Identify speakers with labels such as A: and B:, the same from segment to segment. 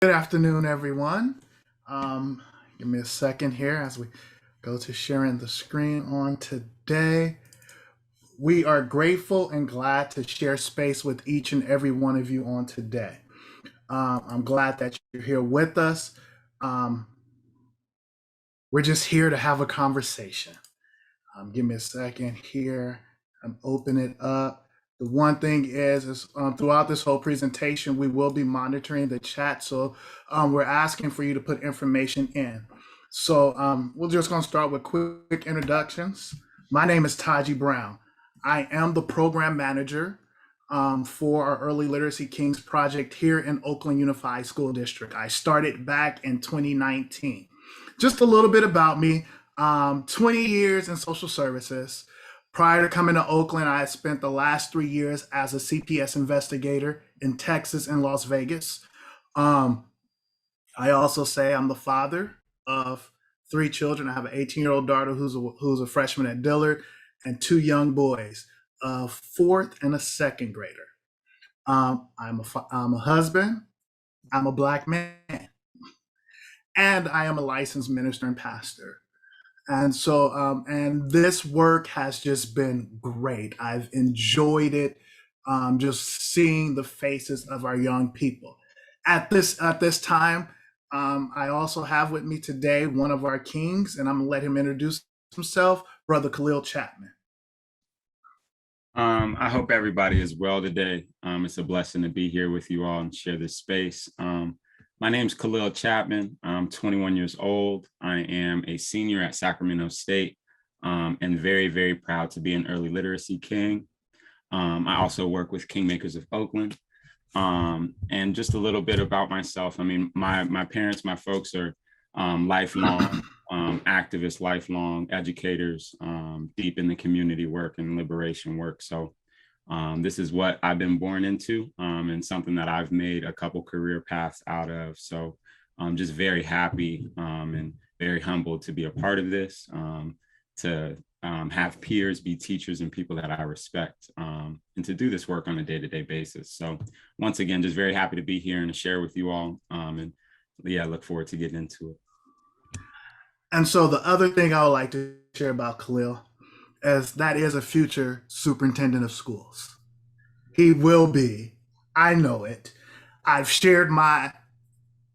A: Good afternoon, everyone. Um, Give me a second here as we go to sharing the screen on today. We are grateful and glad to share space with each and every one of you on today. I'm glad that you're here with us. Um, we're just here to have a conversation. Give me a second here. I'm opening it up. The one thing is throughout this whole presentation, we will be monitoring the chat. So we're asking for you to put information in. So we're just going to start with quick introductions. My name is Taji Brown. I am the program manager for our Early Literacy Kings project here in Oakland Unified School District. I started back in 2019. Just a little bit about me. 20 years in social services. Prior to coming to Oakland, I had spent the last 3 years as a CPS investigator in Texas and Las Vegas. I also say I'm the father of 3 children. I have an 18-year-old daughter who's a freshman at Dillard, and 2 young boys, a fourth and a second grader. I'm a husband. I'm a Black man, and I am a licensed minister and pastor. And this work has just been great. I've enjoyed it, just seeing the faces of our young people. At this time, I also have with me today one of our kings, and I'm gonna let him introduce himself, Brother Kahlil Chatmon.
B: I hope everybody is well today. It's a blessing to be here with you all and share this space. My name is Kahlil Chatmon. I'm 21 years old. I am a senior at Sacramento State and very, very proud to be an early literacy king. I also work with Kingmakers of Oakland. And just a little bit about myself. I mean, my parents, my folks are lifelong activists, lifelong educators, deep in the community work and liberation work. So this is what I've been born into and something that I've made a couple career paths out of. So I'm just very happy and very humbled to be a part of this, to have peers be teachers and people that I respect, and to do this work on a day-to-day basis. So once again, just very happy to be here and to share with you all. And yeah, look forward to getting into it.
A: And so the other thing I would like to share about Kahlil is that is a future superintendent of schools. He will be. I know it. I've shared my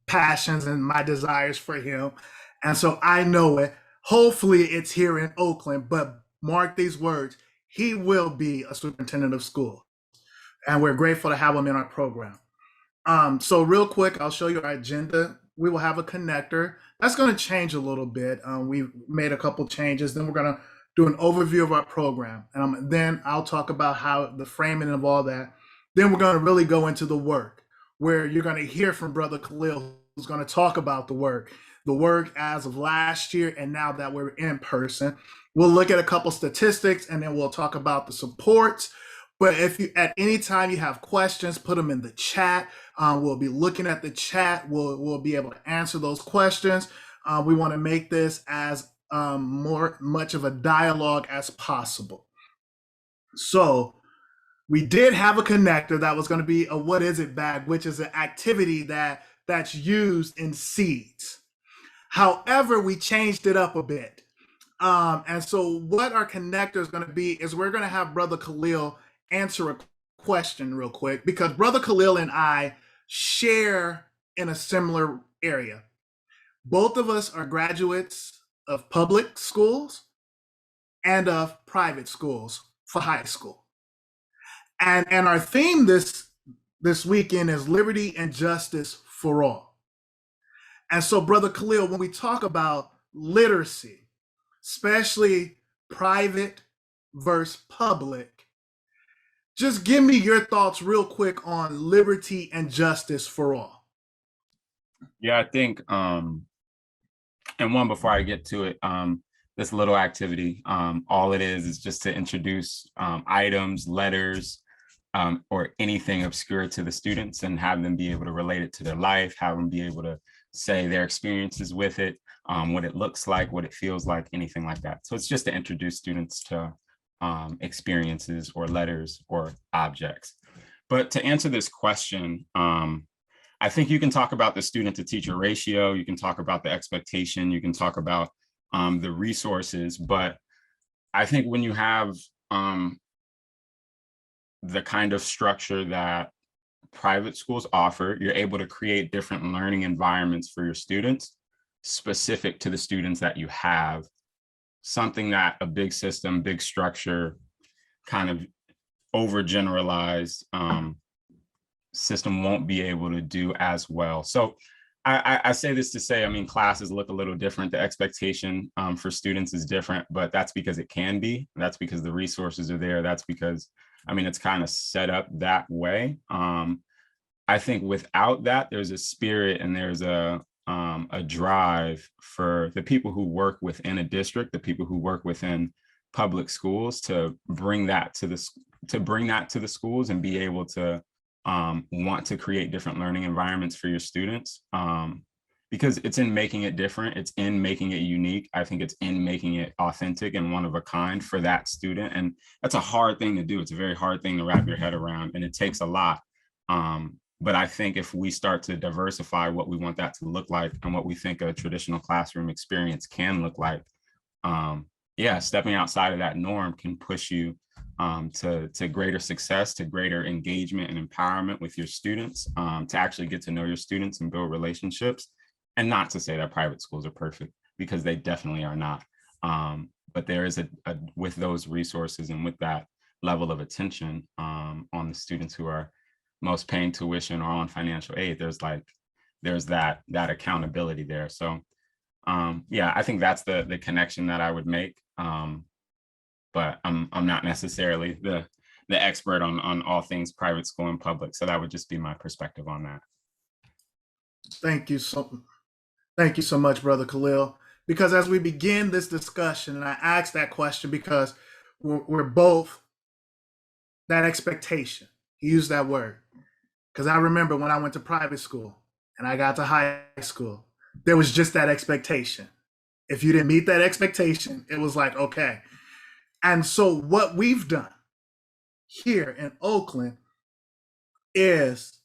A: passions and my desires for him. And so I know it. Hopefully it's here in Oakland, but mark these words, he will be a superintendent of schools. And we're grateful to have him in our program. So real quick, I'll show you our agenda. We will have a connector. That's going to change a little bit. We've made a couple changes. Then we're going to do an overview of our program. And then I'll talk about how the framing of all that. Then we're going to really go into the work, where you're going to hear from Brother Kahlil, who's going to talk about the work as of last year and now that we're in person. We'll look at a couple statistics and then we'll talk about the supports. But if you at any time you have questions, put them in the chat. We'll be looking at the chat. We'll be able to answer those questions. We want to make this as much of a dialogue as possible. So we did have a connector that was going to be a what is it bag, which is an activity that's used in seeds. However, we changed it up a bit. And so what our connector is going to be is we're going to have Brother Kahlil answer a question real quick, because Brother Kahlil and I share in a similar area. Both of us are graduates of public schools and of private schools for high school. And our theme this weekend is liberty and justice for all. And so, Brother Kahlil, when we talk about literacy, especially private versus public, just give me your thoughts real quick on liberty and justice for all.
B: Yeah, I think, and one before I get to it, this little activity, all it is just to introduce items, letters, or anything obscure to the students and have them be able to relate it to their life, have them be able to say their experiences with it, what it looks like, what it feels like, anything like that. So it's just to introduce students to experiences or letters or objects. But to answer this question, I think you can talk about the student to teacher ratio, you can talk about the expectation, you can talk about the resources, but I think when you have the kind of structure that private schools offer, you're able to create different learning environments for your students specific to the students that you have, something that a big system, big structure, kind of overgeneralized system won't be able to do as well. So I say this to say, I mean, classes look a little different. The expectation for students is different, but that's because it can be. That's because the resources are there. That's because, I mean, it's kind of set up that way. I think without that, there's a spirit and there's a drive for the people who work within a district, the people who work within public schools, to bring that to the schools and be able to want to create different learning environments for your students, because it's in making it different, it's in making it unique. I think it's in making it authentic and one of a kind for that student, and that's a hard thing to do. It's a very hard thing to wrap your head around, and it takes a lot. But I think if we start to diversify what we want that to look like and what we think a traditional classroom experience can look like, yeah, stepping outside of that norm can push you to greater success, to greater engagement and empowerment with your students, to actually get to know your students and build relationships. And not to say that private schools are perfect, because they definitely are not. But there is with those resources and with that level of attention on the students who are most paying tuition or on financial aid, there's that accountability there. So yeah, I think that's the connection that I would make. But I'm not necessarily the expert on all things private school and public. So that would just be my perspective on that.
A: Thank you so much, Brother Kahlil. Because as we begin this discussion, and I asked that question because we're both that expectation. He used that word. Because I remember when I went to private school and I got to high school, there was just that expectation. If you didn't meet that expectation, it was like, okay. And so what we've done here in Oakland is,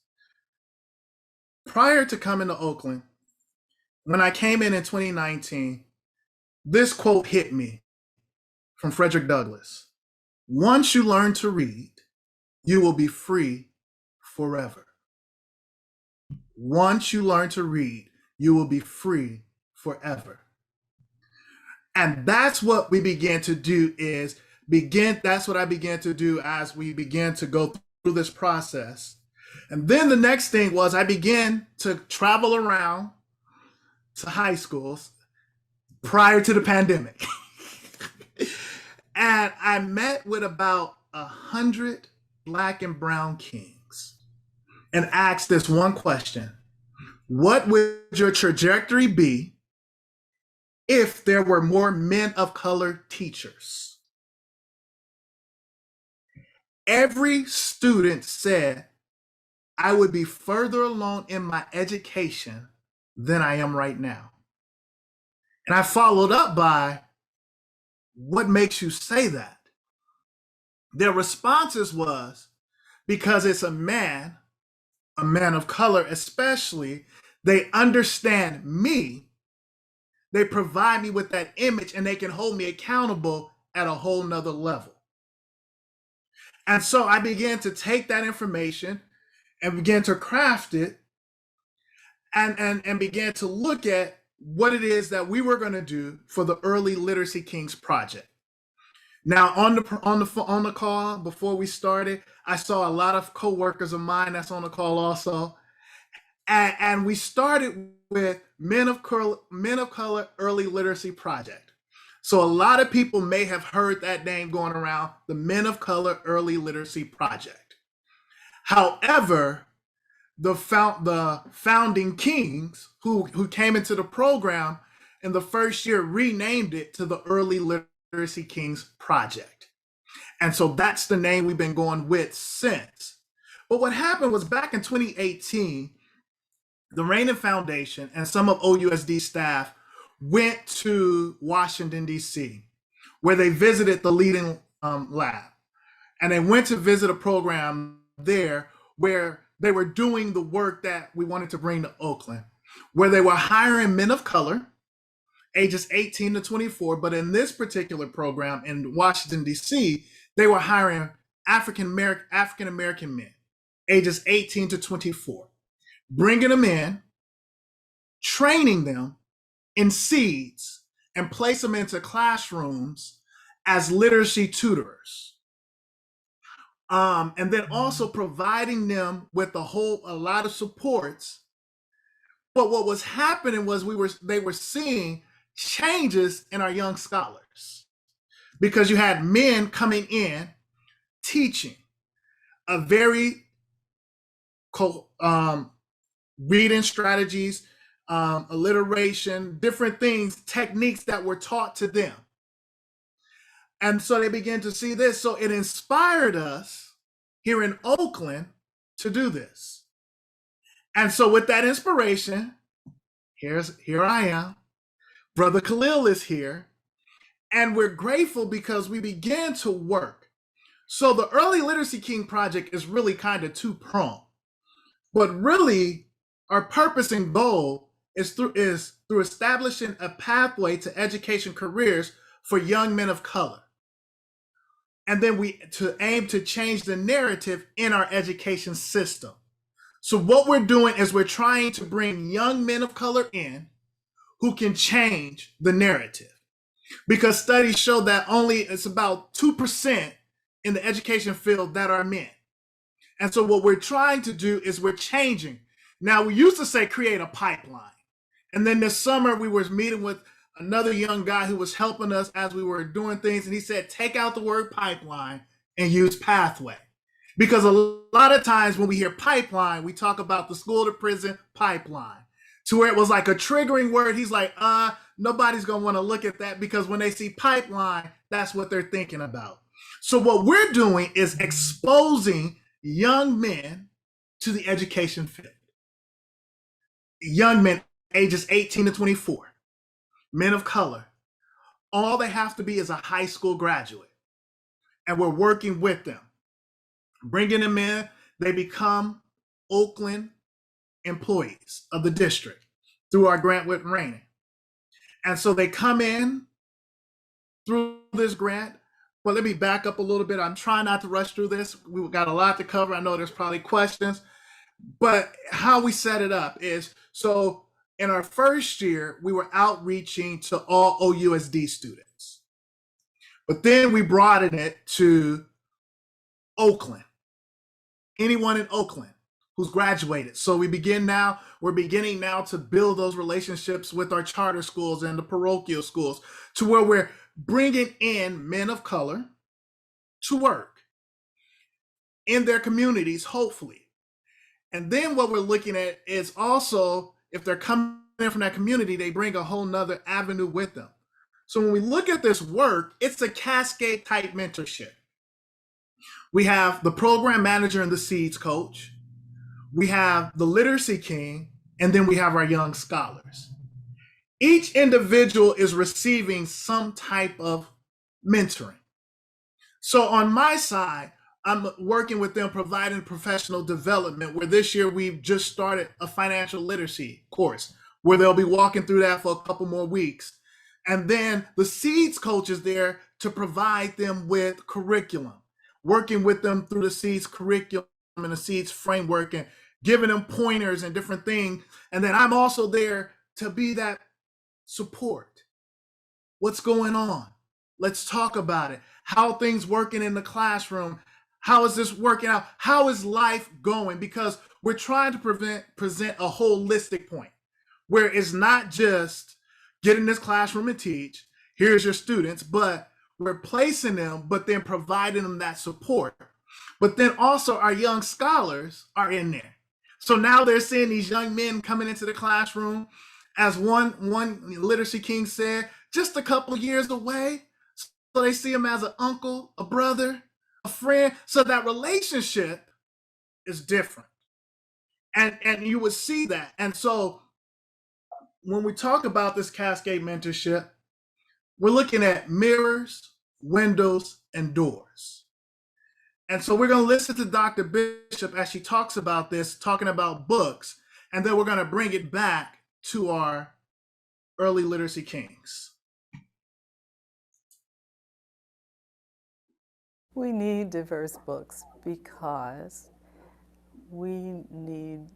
A: prior to coming to Oakland, when I came in 2019, this quote hit me from Frederick Douglass. Once you learn to read, you will be free forever. Once you learn to read, you will be free forever. And that's what we began to do that's what I began to do as we began to go through this process. And then the next thing was I began to travel around to high schools prior to the pandemic. And I met with about 100 Black and brown kings and asked this one question: what would your trajectory be if there were more men of color teachers? Every student said, I would be further along in my education than I am right now. And I followed up by, what makes you say that? Their responses was, because it's a man of color especially, they understand me, they provide me with that image, and they can hold me accountable at a whole nother level. And so I began to take that information and began to craft it and began to look at what it is that we were going to do for the Early Literacy Kings Project. Now, on the call before we started, I saw a lot of coworkers of mine that's on the call also, and we started with Men of Color Early Literacy Project. So a lot of people may have heard that name going around, the Men of Color Early Literacy Project. However, the founding kings who came into the program in the first year renamed it to the Early Literacy Kings Project. And so that's the name we've been going with since. But what happened was, back in 2018, the Rainin Foundation and some of OUSD staff went to Washington, D.C., where they visited the leading lab. And they went to visit a program there where were doing the work that we wanted to bring to Oakland, where they were hiring men of color, ages 18 to 24. But in this particular program in Washington, D.C., they were hiring African American men, ages 18 to 24, bringing them in, training them in seeds, and place them into classrooms as literacy tutors. And then also providing them with a lot of supports. But what was happening was they were seeing changes in our young scholars, because you had men coming in teaching a very reading strategies, alliteration, different things, techniques that were taught to them. And so they began to see this. So it inspired us here in Oakland to do this. And so with that inspiration, here I am. Brother Kahlil is here. And we're grateful because we began to work. So the Early Literacy King Project is really kind of two-pronged. But really, our purpose and goal is through establishing a pathway to education careers for young men of color. And then we aim to change the narrative in our education system. So what we're doing is we're trying to bring young men of color in who can change the narrative. Because studies show that it's about 2% in the education field that are men. And so what we're trying to do is we're changing. Now, we used to say create a pipeline. And then this summer we were meeting with another young guy who was helping us as we were doing things. And he said, take out the word pipeline and use pathway. Because a lot of times when we hear pipeline, we talk about the school to prison pipeline, to where it was like a triggering word. He's like, nobody's going to want to look at that, because when they see pipeline, that's what they're thinking about. So what we're doing is exposing young men to the education field. Young men, ages 18 to 24, men of color. All they have to be is a high school graduate. And we're working with them, bringing them in. They become Oakland employees of the district through our grant with Rainy. And so they come in through this grant. Well, let me back up a little bit. I'm trying not to rush through this. We've got a lot to cover. I know there's probably questions, but how we set it up is, so in our first year, we were outreaching to all OUSD students, but then we broadened it to Oakland, anyone in Oakland who's graduated. So we're beginning now to build those relationships with our charter schools and the parochial schools, to where we're bringing in men of color to work in their communities, hopefully. And then what we're looking at is also, if they're coming in from that community, they bring a whole nother avenue with them. So when we look at this work, it's a cascade type mentorship. We have the program manager and the seeds coach. We have the literacy king, and then we have our young scholars. Each individual is receiving some type of mentoring. So on my side, I'm working with them, providing professional development, where this year we've just started a financial literacy course where they'll be walking through that for a couple more weeks. And then the seeds coach is there to provide them with curriculum, working with them through the seeds curriculum and the seeds framework, and giving them pointers and different things. And then I'm also there to be that support. What's going on? Let's talk about it. How are things working in the classroom? How is this working out? How is life going? Because we're trying to present a holistic point where it's not just get in this classroom and teach, here's your students, but we're placing them, but then providing them that support. But then also our young scholars are in there. So now they're seeing these young men coming into the classroom, as one literacy king said, just a couple years away. So they see him as an uncle, a brother, a friend. So that relationship is different. And you would see that. And so when we talk about this cascade mentorship, we're looking at mirrors, windows, and doors. And so we're going to listen to Dr. Bishop as she talks about this, talking about books, and then we're going to bring it back to our early literacy kings.
C: We need diverse books because we need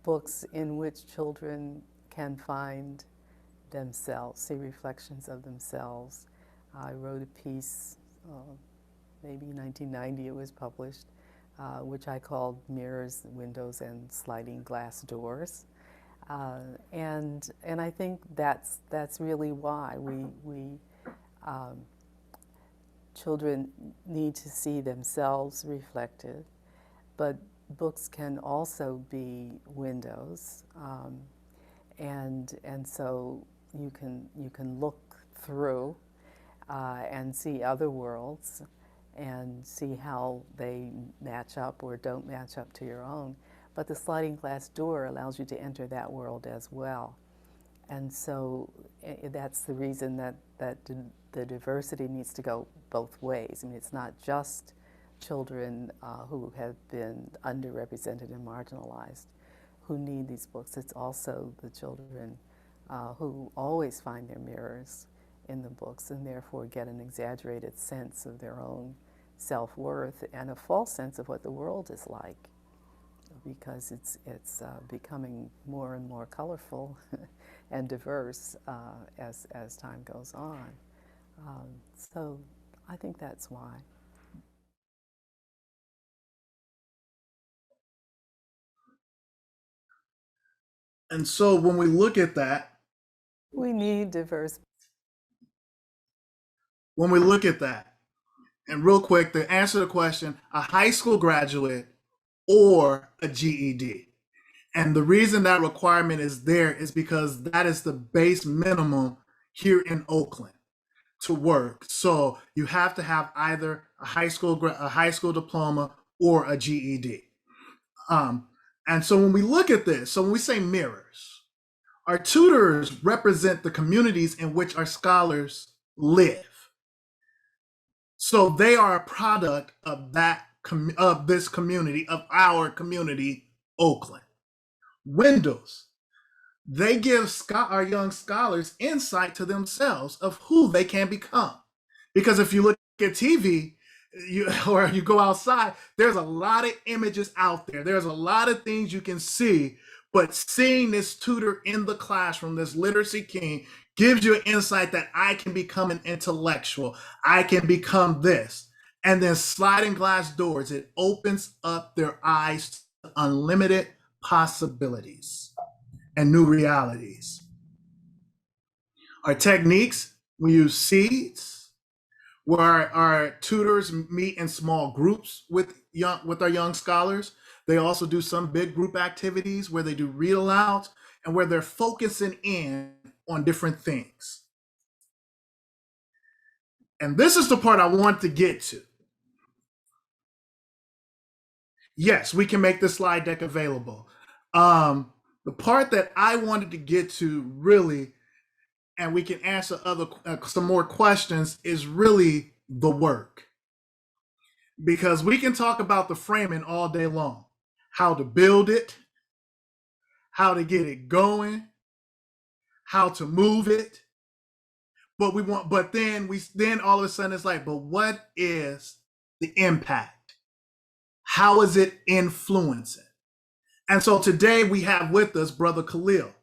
C: books in which children can find themselves, see reflections of themselves. I wrote a piece, maybe 1990 it was published, which I called Mirrors, Windows, and Sliding Glass Doors. And I think that's really why children need to see themselves reflected, but books can also be windows, and so you can look through and see other worlds and see how they match up or don't match up to your own. But the sliding glass door allows you to enter that world as well. And so that's the reason that the diversity needs to go both ways. I mean, it's not just children who have been underrepresented and marginalized who need these books. It's also the children who always find their mirrors in the books and therefore get an exaggerated sense of their own self-worth and a false sense of what the world is like, because it's becoming more and more colorful and diverse as time goes on. So I think that's why.
A: And so when we look at that,
C: We need diverse.
A: when we look at that, and real quick, to answer the question, a high school graduate or a GED. And the reason that requirement is there is because that is the base minimum here in Oakland to work. So you have to have either a high school diploma or a GED. And so when we look at this, so when we say mirrors, our tutors represent the communities in which our scholars live. So they are a product of this community, of our community, Oakland. Windows, they give our young scholars insight to themselves of who they can become. Because if you look at TV, or you go outside, there's a lot of images out there. There's a lot of things you can see, but seeing this tutor in the classroom, this literacy king, gives you an insight that I can become an intellectual. I can become this. And then sliding glass doors, it opens up their eyes to unlimited possibilities and new realities. Our techniques, we use seeds, where our tutors meet in small groups with our young scholars. They also do some big group activities where they do read alouds and where they're focusing in on different things. And this is the part I want to get to. Yes, we can make the slide deck available. The part that I wanted to get to really, and we can answer some more questions, is really the work. Because we can talk about the framing all day long, how to build it, how to get it going, how to move it. But then all of a sudden it's like, but what is the impact? How is it influencing? And so today we have with us Brother Kahlil,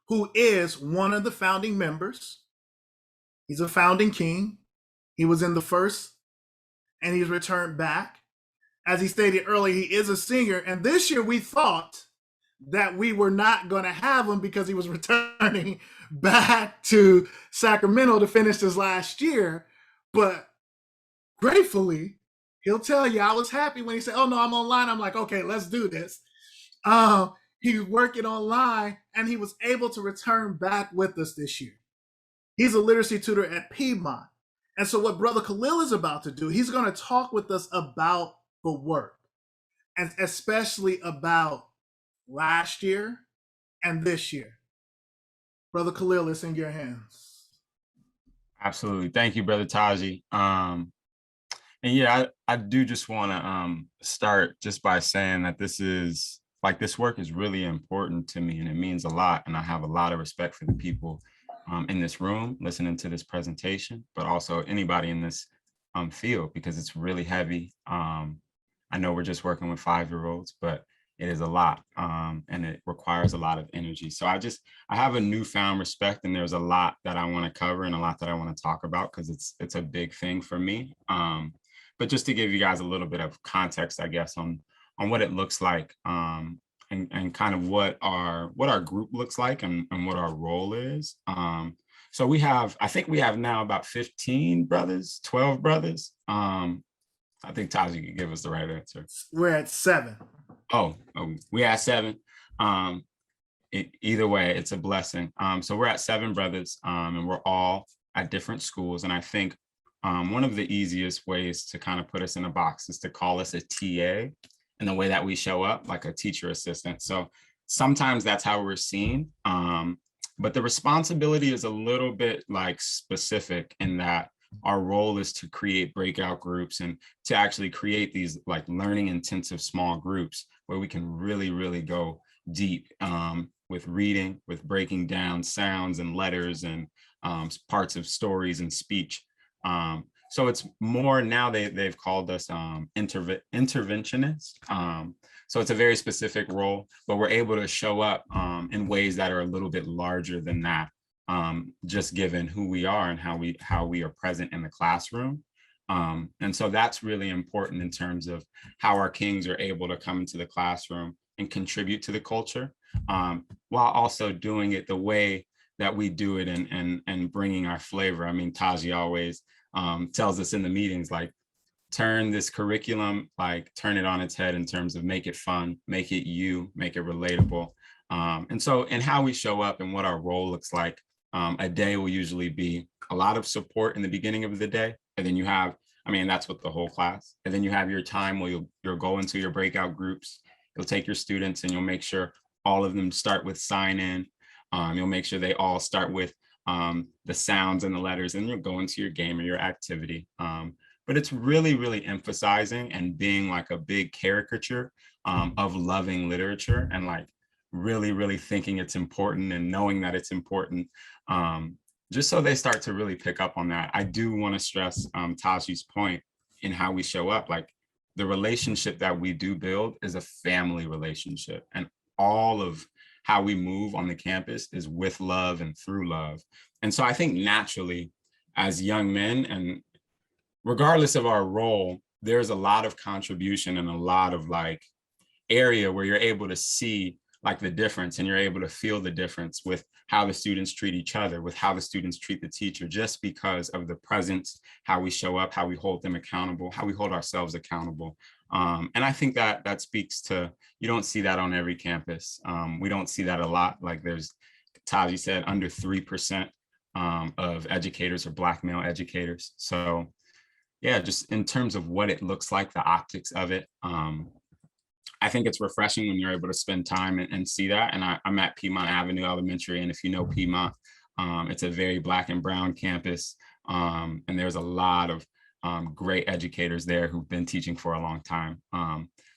A: who is one of the founding members. He's a founding king. He was in the first and he's returned back. As he stated earlier, he is a senior. And this year we thought that we were not going to have him because he was returning back to Sacramento to finish his last year. But gratefully, he'll tell you, I was happy when he said, oh no, I'm online. I'm like, okay, let's do this. He was working online and he was able to return back with us this year. He's a literacy tutor at Piedmont. And so what Brother Kahlil is about to do, he's going to talk with us about the work, and especially about last year and this year. Brother Kahlil, it's in your hands.
B: Absolutely. Thank you, Brother Taji. And yeah, I do just want to start just by saying that this work is really important to me and it means a lot. And I have a lot of respect for the people in this room listening to this presentation, but also anybody in this field because it's really heavy. I know we're just working with 5-year-olds, but it is a lot and it requires a lot of energy. So I have a newfound respect and there's a lot that I want to cover and a lot that I want to talk about because it's a big thing for me. But just to give you guys a little bit of context, I guess, on what it looks like and kind of what our group looks like and what our role is. So I think we have now about 15 brothers, 12 brothers. I think Taji could give us the right answer.
A: We're at 7.
B: Oh, we at 7. Either way, it's a blessing. So we're at 7 brothers and we're all at different schools. And I think one of the easiest ways to kind of put us in a box is to call us a TA in the way that we show up, like a teacher assistant. So sometimes that's how we're seen. But the responsibility is a little bit like specific in that our role is to create breakout groups and to actually create these like learning intensive small groups where we can really, really go deep with reading, with breaking down sounds and letters and parts of stories and speech. So it's more now they've called us interventionists. So it's a very specific role, but we're able to show up in ways that are a little bit larger than that, just given who we are and how we are present in the classroom. And so that's really important in terms of how our kings are able to come into the classroom and contribute to the culture, while also doing it the way that we do it and bringing our flavor. I mean, Taji always tells us in the meetings, like, turn this curriculum, like turn it on its head in terms of make it fun, make it you, make it relatable. And so in how we show up and what our role looks like, a day will usually be a lot of support in the beginning of the day. And then you have, I mean, that's what the whole class. And then you have your time where you'll go into your breakout groups. You'll take your students and you'll make sure all of them start with sign in. You'll make sure they all start with the sounds and the letters, and you'll go into your game or your activity. But it's really, really emphasizing and being like a big caricature of loving literature and like really, really thinking it's important and knowing that it's important, just so they start to really pick up on that. I do want to stress Taji's point in how we show up. Like, the relationship that we do build is a family relationship, and all of how we move on the campus is with love and through love. And so I think naturally, as young men, and regardless of our role, there's a lot of contribution and a lot of like area where you're able to see like the difference, and you're able to feel the difference with how the students treat each other, with how the students treat the teacher, just because of the presence, how we show up, how we hold them accountable, how we hold ourselves accountable. And I think that speaks to, you don't see that on every campus. We don't see that a lot. Like, there's, Taji said, under 3% of educators are Black male educators. So yeah, just in terms of what it looks like, the optics of it, I think it's refreshing when you're able to spend time and see that. And I'm at Piedmont Avenue Elementary, and if you know Piedmont, it's a very Black and brown campus, and there's a lot of great educators there who've been teaching for a long time.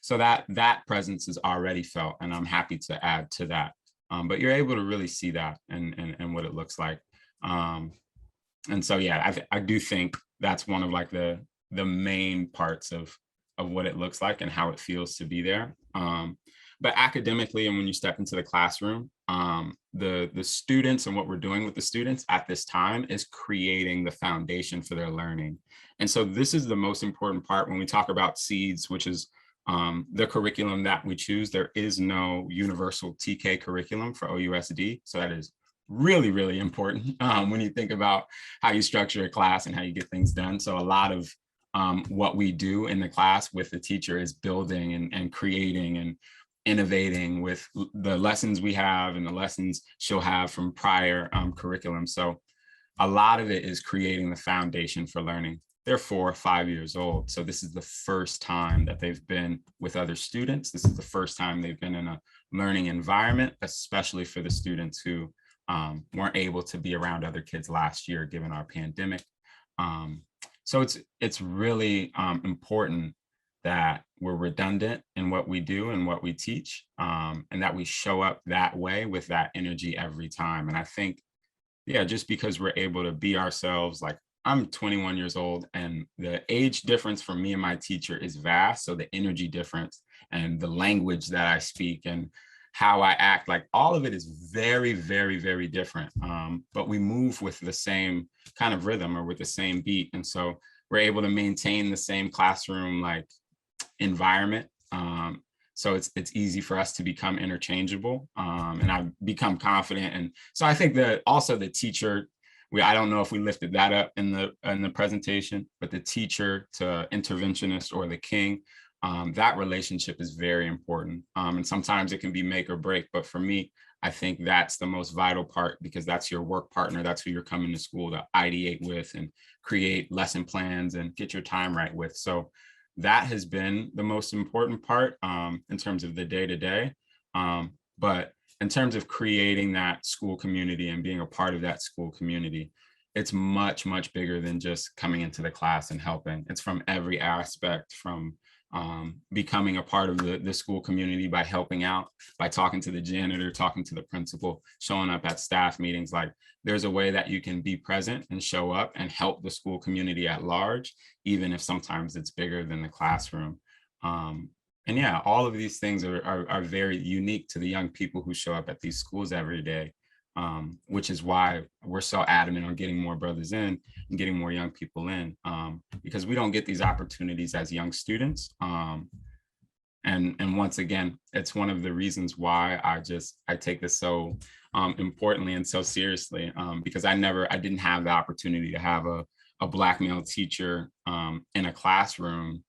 B: So that presence is already felt, and I'm happy to add to that. But you're able to really see that and what it looks like. And so, yeah, I do think that's one of like the main parts of what it looks like and how it feels to be there. But academically, and when you step into the classroom, the students and what we're doing with the students at this time is creating the foundation for their learning. And so this is the most important part when we talk about SEEDS, which is the curriculum that we choose. There is no universal TK curriculum for OUSD. So that is really, really important when you think about how you structure a class and how you get things done. So a lot of what we do in the class with the teacher is building and creating and innovating with the lessons we have and the lessons she'll have from prior curriculum. So a lot of it is creating the foundation for learning. They're 4 or 5 years old. So this is the first time that they've been with other students. This is the first time they've been in a learning environment, especially for the students who weren't able to be around other kids last year, given our pandemic. So it's really important that we're redundant in what we do and what we teach, and that we show up that way with that energy every time. And I think, yeah, just because we're able to be ourselves, like I'm 21 years old and the age difference for me and my teacher is vast. So the energy difference and the language that I speak and how I act, like all of it is very, very, very different. But we move with the same kind of rhythm or with the same beat. And so we're able to maintain the same classroom like environment. So it's easy for us to become interchangeable, and I've become confident. And so I think that also the teacher, I don't know if we lifted that up in the presentation, but the teacher to interventionist or the king, that relationship is very important. And sometimes it can be make or break, but for me, I think that's the most vital part because that's your work partner. That's who you're coming to school to ideate with and create lesson plans and get your time right with. So that has been the most important part in terms of the day-to-day. But in terms of creating that school community and being a part of that school community, it's much, much bigger than just coming into the class and helping. It's from every aspect, from becoming a part of the school community by helping out, by talking to the janitor, talking to the principal, showing up at staff meetings. Like there's a way that you can be present and show up and help the school community at large, even if sometimes it's bigger than the classroom. And yeah, all of these things are very unique to the young people who show up at these schools every day, which is why we're so adamant on getting more brothers in and getting more young people in, because we don't get these opportunities as young students. And once again, it's one of the reasons why I take this so importantly and so seriously, because I didn't have the opportunity to have a Black male teacher in a classroom.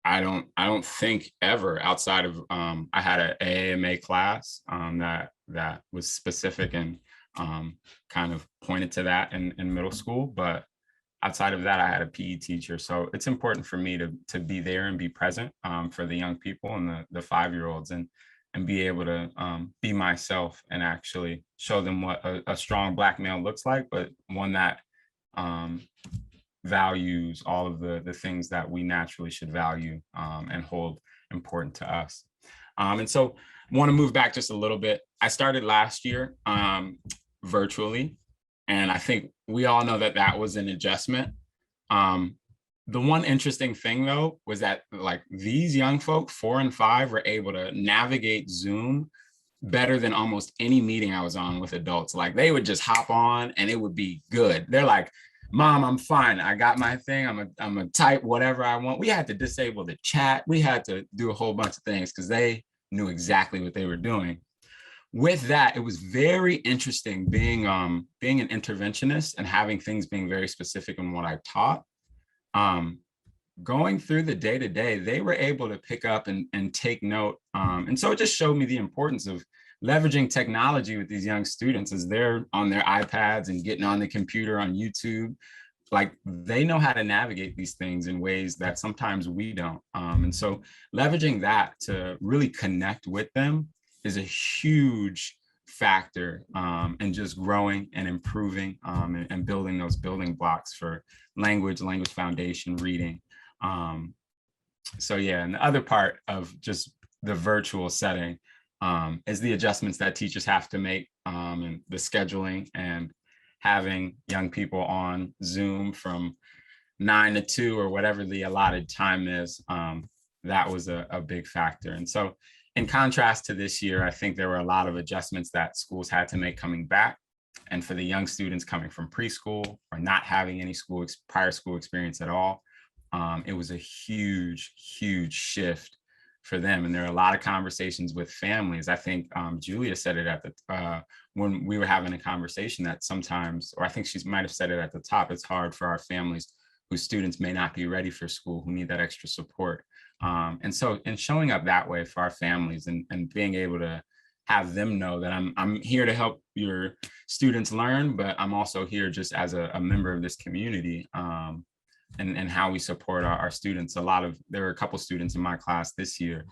B: I don't think ever outside of I had an AAMA class that was specific and kind of pointed to that in middle school, but outside of that, I had a PE teacher. So it's important for me to be there and be present for the young people and the 5-year-olds and be able to be myself and actually show them what a strong Black male looks like, but one that values all of the things that we naturally should value and hold important to us. And so I want to move back just a little bit. I started last year virtually, and I think we all know that was an adjustment. The one interesting thing though was that like these young folk, 4 and 5, were able to navigate Zoom better than almost any meeting I was on with adults. Like they would just hop on and it would be good. They're like, Mom, I'm fine. I got my thing. I'm a type whatever I want. We had to disable the chat. We had to do a whole bunch of things because they knew exactly what they were doing. With that, it was very interesting being an interventionist and having things being very specific in what I taught. Going through the day-to-day, they were able to pick up and take note. And so it just showed me the importance of leveraging technology with these young students as they're on their iPads and getting on the computer on YouTube. Like they know how to navigate these things in ways that sometimes we don't. And so leveraging that to really connect with them is a huge factor in just growing and improving and building those building blocks for language foundation, reading. So yeah, and the other part of just the virtual setting is the adjustments that teachers have to make and the scheduling and having young people on Zoom from 9 to 2 or whatever the allotted time is. That was a big factor. And so in contrast to this year, I think there were a lot of adjustments that schools had to make coming back. And for the young students coming from preschool or not having any prior school experience at all, it was a huge, huge shift for them. And there are a lot of conversations with families. I think Julia said it at the when we were having a conversation that sometimes, or I think she might have said it at the top, it's hard for our families whose students may not be ready for school, who need that extra support. And so in showing up that way for our families and being able to have them know that I'm here to help your students learn, but I'm also here just as a member of this community. And how we support our students. There were a couple students in my class this year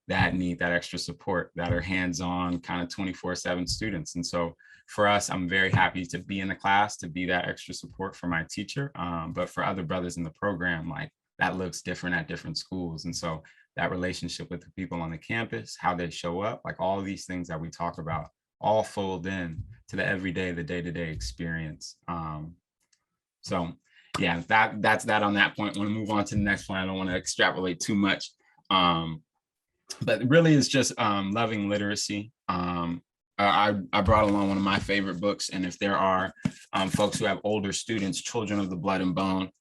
B: that need that extra support, that are hands-on kind of 24/7 students. And so for us, I'm very happy to be in the class, to be that extra support for my teacher. But for other brothers in the program, like that looks different at different schools. And so that relationship with the people on the campus, how they show up, like all of these things that we talk about, all fold in to the everyday, the day-to-day experience. So yeah, that's that on that point. I want to move on to the next one. I don't want to extrapolate too much. But really it's just loving literacy. I brought along one of my favorite books, and if there are folks who have older students, Children of the Blood and Bone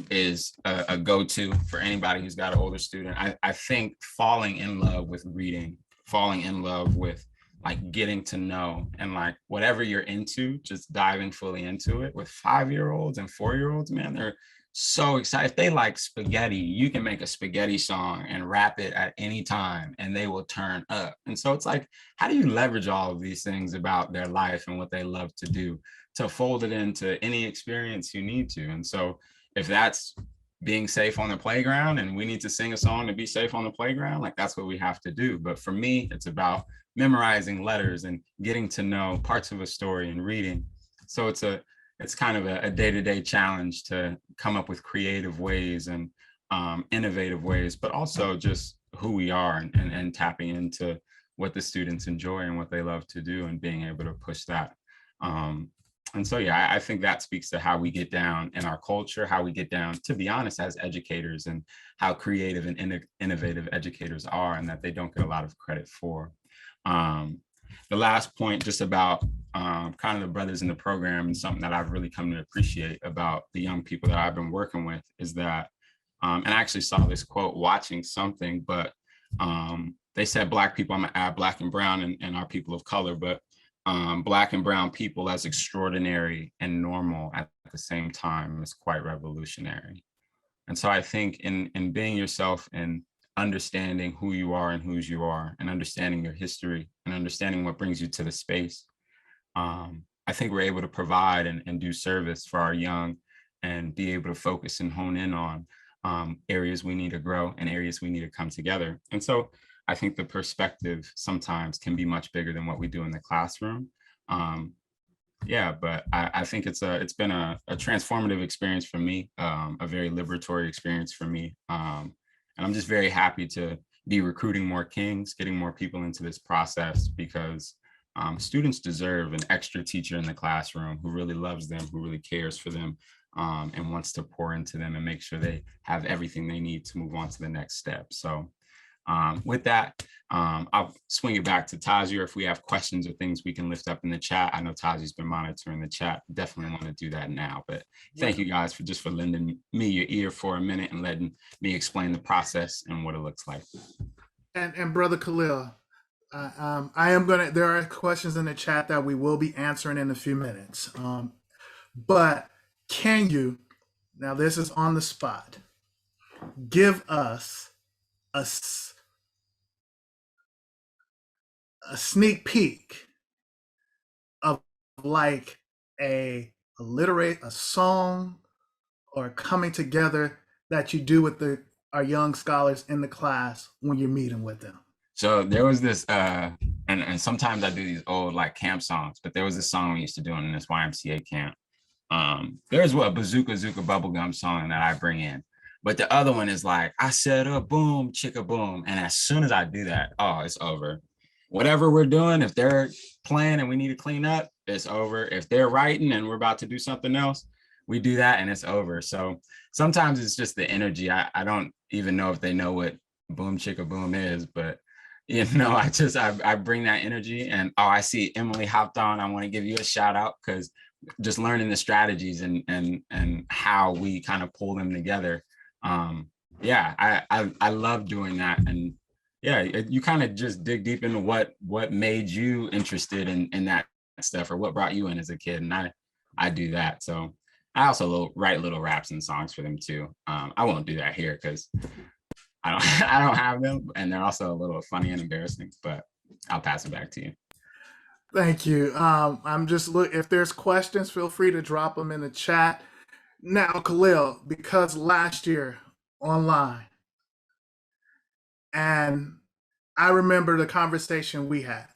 B: is a go-to for anybody who's got an older student. I think falling in love with reading, falling in love with like getting to know, and like whatever you're into, just diving fully into it. With 5-year-olds and 4-year-olds, man, they're so excited. If they like spaghetti, you can make a spaghetti song and rap it at any time and they will turn up. And so it's like, how do you leverage all of these things about their life and what they love to do to fold it into any experience you need to? And so if that's being safe on the playground and we need to sing a song to be safe on the playground, like that's what we have to do. But for me, it's about memorizing letters and getting to know parts of a story and reading. So it's kind of a day-to-day challenge to come up with creative ways and innovative ways, but also just who we are, and tapping into what the students enjoy and what they love to do, and being able to push that. And so, yeah, I think that speaks to how we get down in our culture, how we get down, to be honest, as educators, and how creative and innovative educators are, and that they don't get a lot of credit for. The last point, just about kind of the brothers in the program, and something that I've really come to appreciate about the young people that I've been working with, is that, and I actually saw this quote watching something, but they said Black people, I'm gonna add Black and brown and our people of color, but Black and brown people as extraordinary and normal at the same time is quite revolutionary. And so I think in being yourself and understanding who you are and whose you are, and understanding your history and understanding what brings you to the space, I think we're able to provide and do service for our young, and be able to focus and hone in on areas we need to grow and areas we need to come together. And so I think the perspective sometimes can be much bigger than what we do in the classroom. Yeah, but I think it's been a transformative experience for me, a very liberatory experience for me. And I'm just very happy to be recruiting more Kings, getting more people into this process, because students deserve an extra teacher in the classroom who really loves them, who really cares for them, and wants to pour into them and make sure they have everything they need to move on to the next step. So with that, I'll swing it back to Taji, or if we have questions or things we can lift up in the chat. I know Taji's been monitoring the chat. Definitely want to do that now. But thank you guys for lending me your ear for a minute and letting me explain the process and what it looks like.
A: And Brother Kahlil, there are questions in the chat that we will be answering in a few minutes. But can you, now this is on the spot, give us a sneak peek of like a song or coming together that you do with our young scholars in the class when you're meeting with them?
B: So there was this, and sometimes I do these old like camp songs, but there was this song we used to do in this YMCA camp. There's a Bazooka Zooka Bubblegum song that I bring in. But the other one is like, I said a boom, chicka boom. And as soon as I do that, oh, it's over. Whatever we're doing, if they're playing and we need to clean up, it's over. If they're writing and we're about to do something else, we do that and it's over. So sometimes it's just the energy. I don't even know if they know what boom, chicka boom is, but I bring that energy. And oh, I see Emily hopped on. I want to give you a shout out, because just learning the strategies and how we kind of pull them together. I love doing that. And yeah, you kind of just dig deep into what made you interested in that stuff, or what brought you in as a kid. And I do that. So I also write little raps and songs for them too. I won't do that here because I don't have them, and they're also a little funny and embarrassing, but I'll pass it back to you.
A: Thank you. I'm just if there's questions, feel free to drop them in the chat. Now, Kahlil, because last year online, and I remember the conversation we had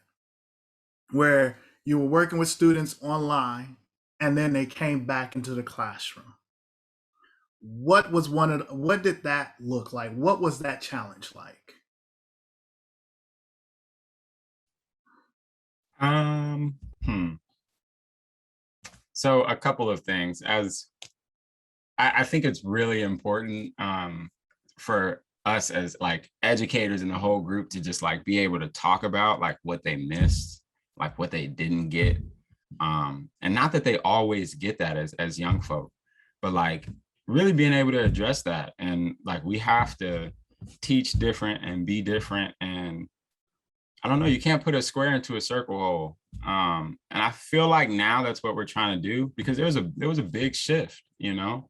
A: where you were working with students online and then they came back into the classroom. What did that look like? What was that challenge like?
B: Um, hmm. So a couple of things. As I think it's really important for us as like educators in the whole group to just like be able to talk about like what they missed, like what they didn't get. And not that they always get that as young folk, but like really being able to address that. And like we have to teach different and be different. And I don't know, you can't put a square into a circle hole. And I feel like now that's what we're trying to do because there was a big shift, you know.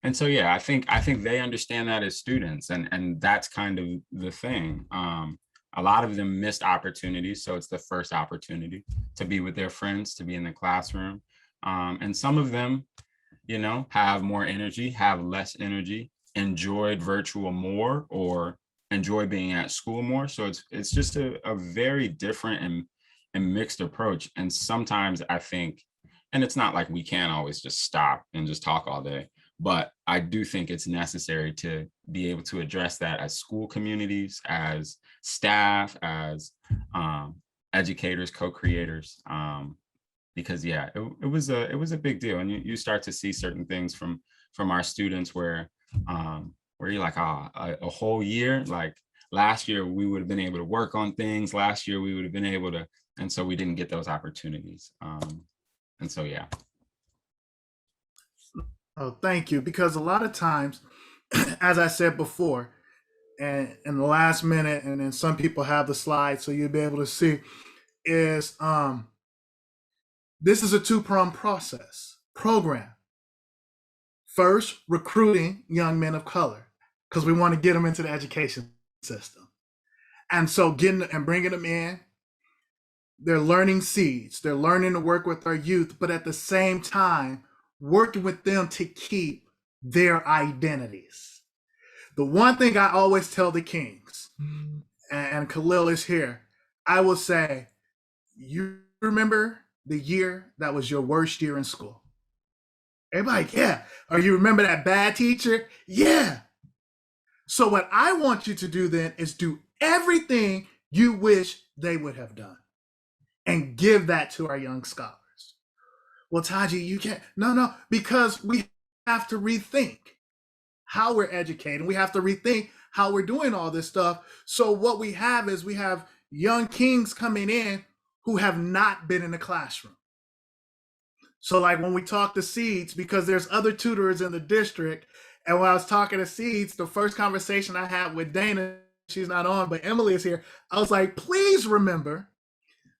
B: And so yeah, I think they understand that as students, and that's kind of the thing. A lot of them missed opportunities, so it's the first opportunity to be with their friends, to be in the classroom. And some of them, you know, have more energy, have less energy, enjoyed virtual more, or enjoy being at school more. So it's just a very different and mixed approach. And sometimes I think, and it's not like we can always just stop and just talk all day, but I do think it's necessary to be able to address that as school communities, as staff, as educators, co-creators. Because yeah, it was a big deal, and you start to see certain things from our students where you're like, a whole year, like last year we would have been able to work on things, last year we would have been able to, and so we didn't get those opportunities. And so yeah.
A: Oh, thank you. Because a lot of times, as I said before, and in the last minute, and then some people have the slides, so you'll be able to see, is this is a two-pronged process program. First, recruiting young men of color because we want to get them into the education system, and so getting and bringing them in, they're learning seeds, they're learning to work with our youth, but at the same time, working with them to keep their identities. The one thing I always tell the Kings, and Kahlil is here, I will say, you remember the year that was your worst year in school? Everybody, yeah. Or you remember that bad teacher? Yeah. So what I want you to do then is do everything you wish they would have done and give that to our young scholars. Well, Taji, you can't. No, no, because we have to rethink how we're educating. We have to rethink how we're doing all this stuff. So what we have is we have young kings coming in who have not been in the classroom. So like when we talk to Seeds, because there's other tutors in the district, and when I was talking to Seeds, the first conversation I had with Dana, she's not on, but Emily is here. I was like, please remember,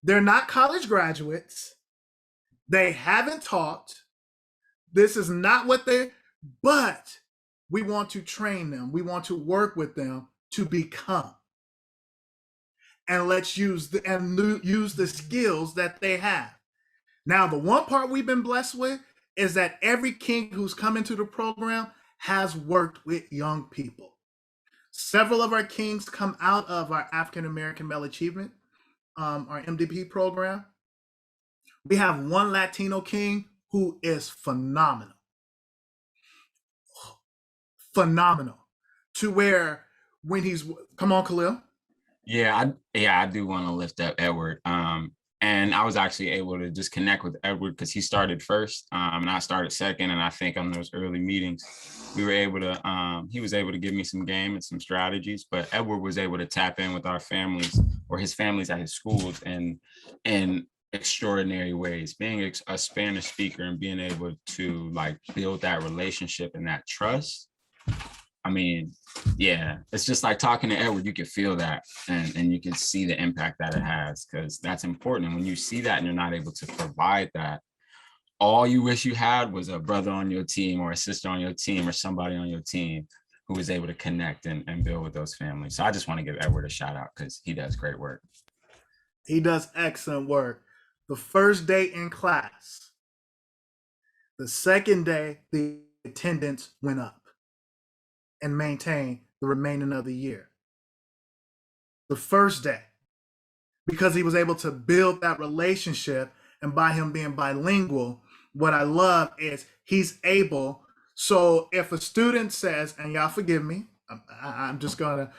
A: they're not college graduates. They haven't taught. This is not what they, but we want to train them. We want to work with them to become. And let's use the skills that they have. Now, the one part we've been blessed with is that every king who's come into the program has worked with young people. Several of our kings come out of our African American Male Achievement, our MDP program. We have one Latino king who is phenomenal. Phenomenal. To where when he's, come on, Kahlil.
B: Yeah, I do want to lift up Edward. And I was actually able to just connect with Edward because he started first, and I started second. And I think on those early meetings, we were able to, he was able to give me some game and some strategies, but Edward was able to tap in with our families or his families at his schools and in extraordinary ways, being a Spanish speaker and being able to like build that relationship and that trust. I mean, yeah, it's just like talking to Edward, you can feel that and you can see the impact that it has because that's important. And when you see that and you're not able to provide that, all you wish you had was a brother on your team or a sister on your team or somebody on your team who was able to connect and build with those families. So I just want to give Edward a shout out because he does great work.
A: He does excellent work. The first day in class, the second day, the attendance went up and maintained the remaining of the year. the first day because he was able to build that relationship. And by him being bilingual, what I love is he's able. So if a student says, and y'all forgive me, I'm just gonna,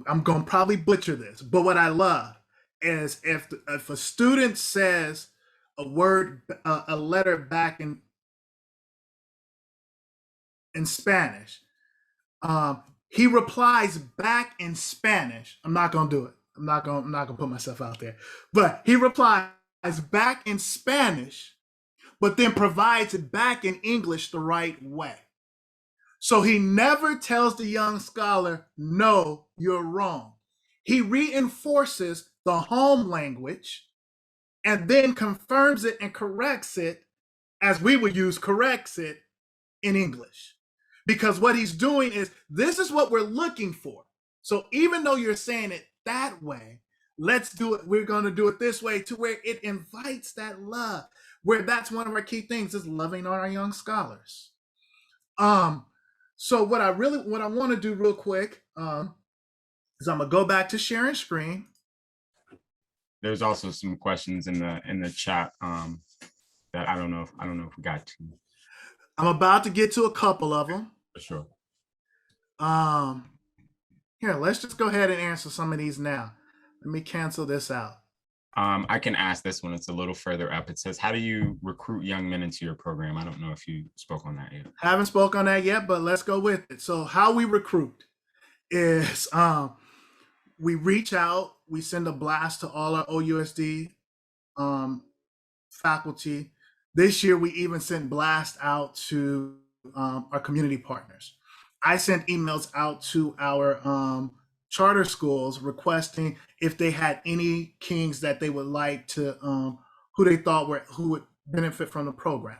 A: I'm gonna probably butcher this, but what I love is if a student says a word, a letter back in Spanish, he replies back in Spanish. I'm not gonna do it. I'm not gonna put myself out there. But he replies back in Spanish, but then provides it back in English the right way. So he never tells the young scholar, no, you're wrong. He reinforces the home language and then confirms it and corrects it as we would use corrects it in English. Because what he's doing is, this is what we're looking for. So even though you're saying it that way, let's do it. We're going to do it this way to where it invites that love, where that's one of our key things is loving on our young scholars. So what I want to do real quick is I'm going to go back to sharing screen.
B: There's also some questions in the chat that I don't know if we got to.
A: I'm about to get to a couple of them.
B: For sure.
A: Here, let's just go ahead and answer some of these now. Let me cancel this out.
B: I can ask this one. It's a little further up. It says, how do you recruit young men into your program? I don't know if you spoke on that yet.
A: Haven't spoke on that yet, but let's go with it. So how we recruit is we reach out, we send a blast to all our OUSD faculty. This year, we even sent blast out to our community partners. I sent emails out to our charter schools requesting if they had any kings that they would like to, who they thought who would benefit from the program.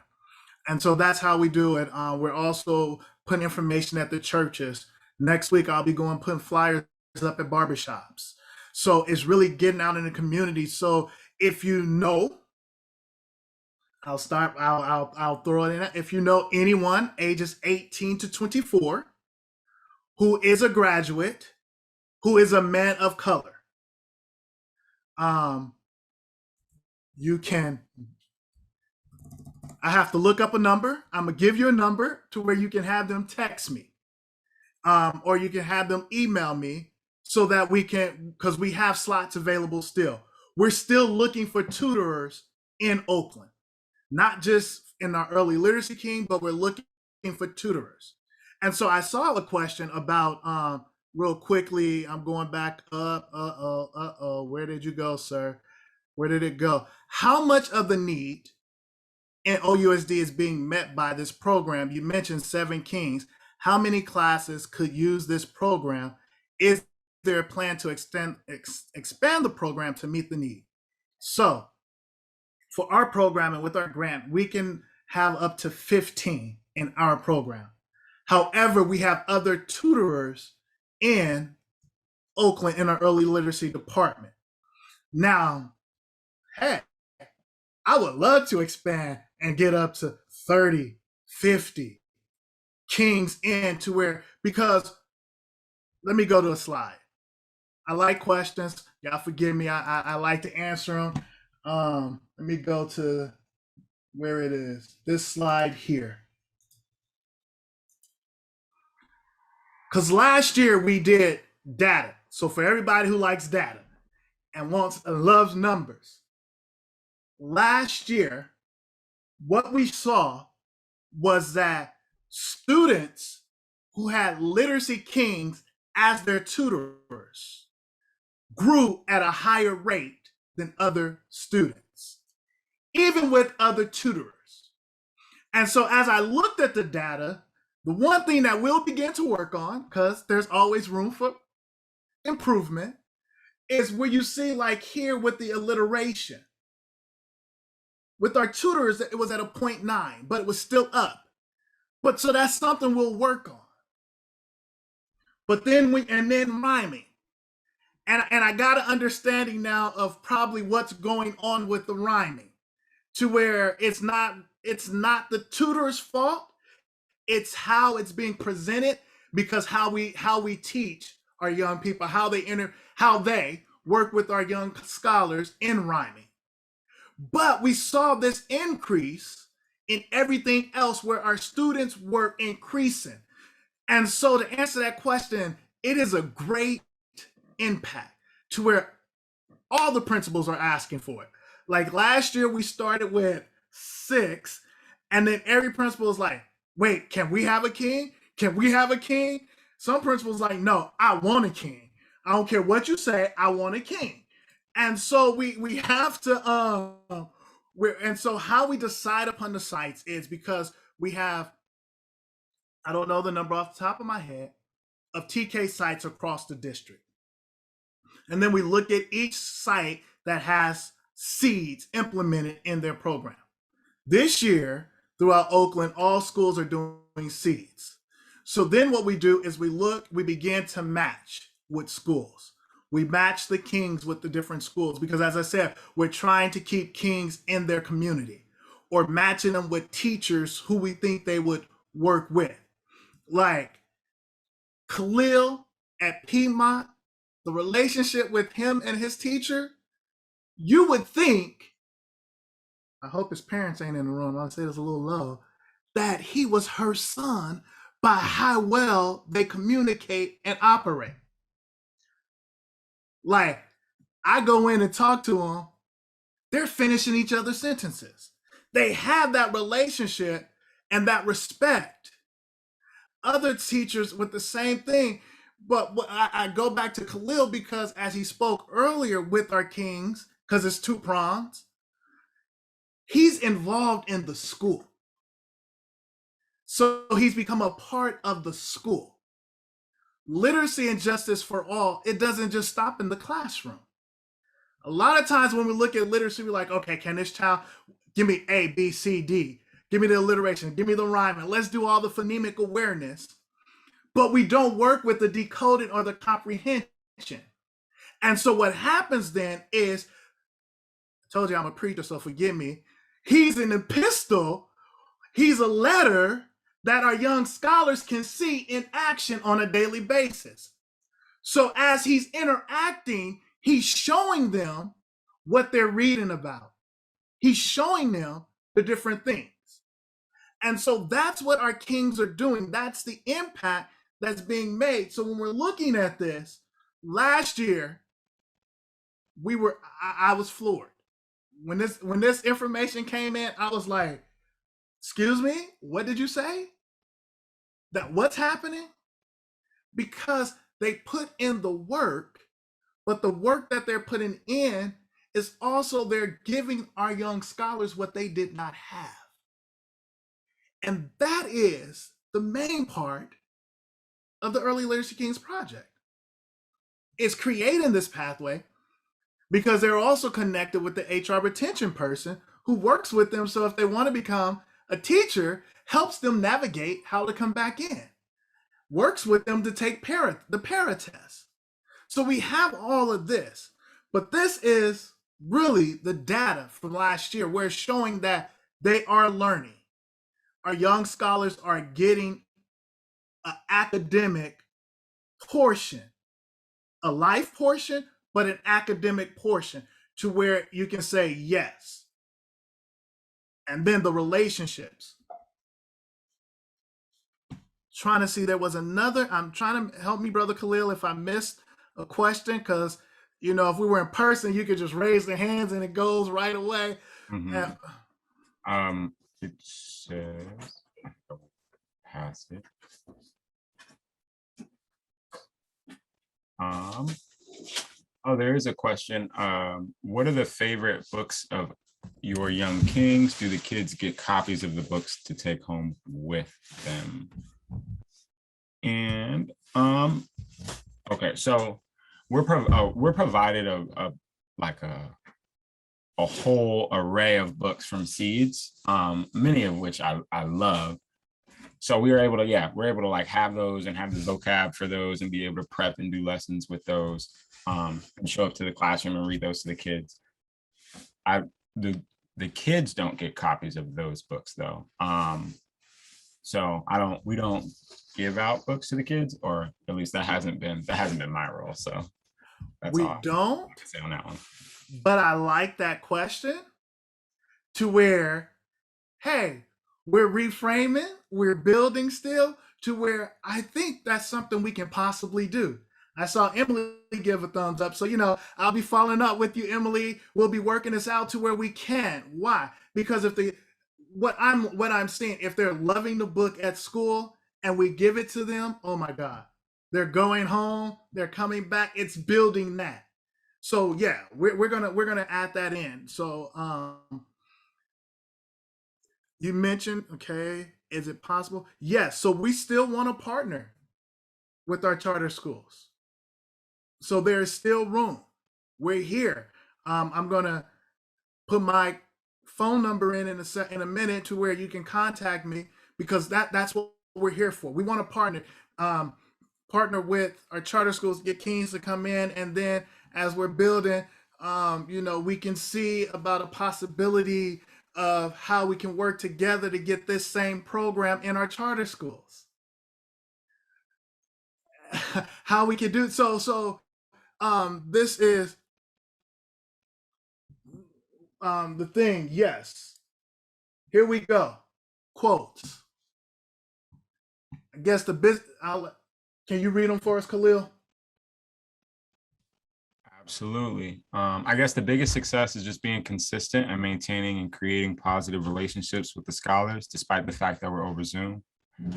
A: And so that's how we do it. We're also putting information at the churches. Next week, I'll be going putting flyers up at barbershops. So it's really getting out in the community. So if you know, I'll throw it in. If you know anyone ages 18 to 24 who is a graduate, who is a man of color, you can, I have to look up a number. I'm gonna give you a number to where you can have them text me, or you can have them email me so that we can, because we have slots available still. We're still looking for tutorers in Oakland, not just in our early literacy king, but we're looking for tutorers. And so I saw a question about, real quickly, I'm going back up. Where did you go, sir? Where did it go? How much of the need in OUSD is being met by this program? You mentioned 7 kings. How many classes could use this program? Is there a plan to expand the program to meet the need? So for our program and with our grant, we can have up to 15 in our program. However, we have other tutorers in Oakland in our early literacy department. Now, hey, I would love to expand and get up to 30, 50 kings in to where, because let me go to a slide. I like questions. Y'all forgive me. I like to answer them. Let me go to where it is. This slide here. Because last year we did data. So for everybody who likes data and loves numbers, last year, what we saw was that students who had literacy kings as their tutors grew at a higher rate than other students, even with other tutors. And so as I looked at the data, the one thing that we'll begin to work on, because there's always room for improvement, is where you see like here with the alliteration. With our tutors, it was at a 0.9, but it was still up. But so that's something we'll work on. But then then rhyming. And I got an understanding now of probably what's going on with the rhyming, to where it's not the tutor's fault. It's how it's being presented, because how we teach our young people, how they work with our young scholars in rhyming. But we saw this increase in everything else where our students were increasing. And so to answer that question, it is a great impact to where all the principals are asking for it. Like last year, we started with 6, and then every principal is like, wait, can we have a king? Can we have a king? Some principals like, no, I want a king. I don't care what you say, I want a king. And so we have to and so how we decide upon the sites is because we have, I don't know the number off the top of my head, of TK sites across the district. And then we look at each site that has seeds implemented in their program. This year, throughout Oakland, all schools are doing seeds. So then what we do is we begin to match with schools. We match the kings with the different schools because, as I said, we're trying to keep kings in their community or matching them with teachers who we think they would work with. Like Kahlil at Piedmont, the relationship with him and his teacher, you would think, I hope his parents ain't in the room, I'll say this a little low, that he was her son by how well they communicate and operate. Like, I go in and talk to them, they're finishing each other's sentences. They have that relationship and that respect. Other teachers with the same thing, but I go back to Kahlil because as he spoke earlier with our kings, because it's 2 prongs, he's involved in the school. So he's become a part of the school. Literacy and justice for all, it doesn't just stop in the classroom. A lot of times when we look at literacy, we're like, okay, can this child give me A, B, C, D? Give me the alliteration, give me the rhyming. Let's do all the phonemic awareness. But we don't work with the decoding or the comprehension. And so what happens then is, I told you I'm a preacher, so forgive me. He's an epistle, he's a letter that our young scholars can see in action on a daily basis. So as he's interacting, he's showing them what they're reading about. He's showing them the different things. And so that's what our kings are doing. That's the impact that's being made. So when we're looking at this, last year, I was floored. When this information came in, I was like, excuse me, what did you say? That what's happening? Because they put in the work, but the work that they're putting in is also they're giving our young scholars what they did not have. And that is the main part of the Early Literacy Kings project. It's creating this pathway because they're also connected with the HR retention person who works with them. So if they want to become a teacher, helps them navigate how to come back in, works with them to take the para test. So we have all of this, but this is really the data from last year where it's showing that they are learning. Our young scholars are getting an academic portion, a life portion, but an academic portion to where you can say yes. And then the relationships. Trying to see, there was another, I'm trying to help me, Brother Kahlil, if I missed a question, because, you know, if we were in person, you could just raise the hands and it goes right away.
B: Mm-hmm. It says, pass it. Oh, there is a question. What are the favorite books of your young kings? Do the kids get copies of the books to take home with them? And okay, so we're provided a whole array of books from Seeds, many of which I love. So we were able to like have those and have the vocab for those and be able to prep and do lessons with those, and show up to the classroom and read those to the kids. The kids don't get copies of those books though. So we don't give out books to the kids, or at least that hasn't been my role. So that's
A: We
B: all
A: don't,
B: I can say on that one.
A: but I like that question to where, hey, we're reframing, we're building still to where I think that's something we can possibly do. I saw Emily give a thumbs up. So, I'll be following up with you, Emily. We'll be working this out to where we can. Why? Because if what I'm seeing, if they're loving the book at school and we give it to them, oh my God, they're going home, they're coming back. It's building that. So yeah, we're gonna add that in. So you mentioned, okay, is it possible? Yes. So we still want to partner with our charter schools. So there is still room. We're here. I'm gonna put my phone number in a minute to where you can contact me because that's what we're here for. We want to partner with our charter schools, get Keens to come in, and then as we're building, we can see about a possibility of how we can work together to get this same program in our charter schools. How we can do so. This is the thing. Yes. Here we go. Quotes. I guess the business. Can you read them for us, Kahlil?
B: Absolutely. I guess the biggest success is just being consistent and maintaining and creating positive relationships with the scholars, despite the fact that we're over Zoom.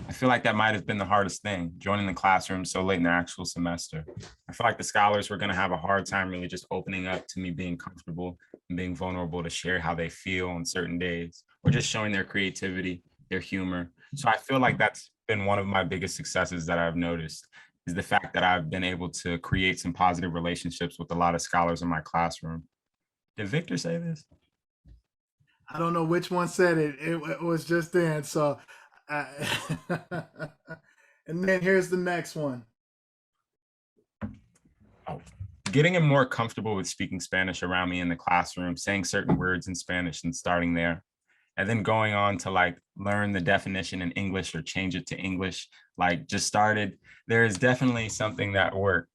B: I feel like that might have been the hardest thing, joining the classroom so late in the actual semester. I feel like the scholars were going to have a hard time really just opening up to me, being comfortable and being vulnerable to share how they feel on certain days, or just showing their creativity, their humor. So I feel like that's been one of my biggest successes that I've noticed, is the fact that I've been able to create some positive relationships with a lot of scholars in my classroom. Did Victor say this?
A: I don't know which one said it. It was just then. So, and then here's the next one.
B: Oh, getting him more comfortable with speaking Spanish around me in the classroom, saying certain words in Spanish and starting there. And then going on to like learn the definition in English or change it to English, like just started. There is definitely something that worked,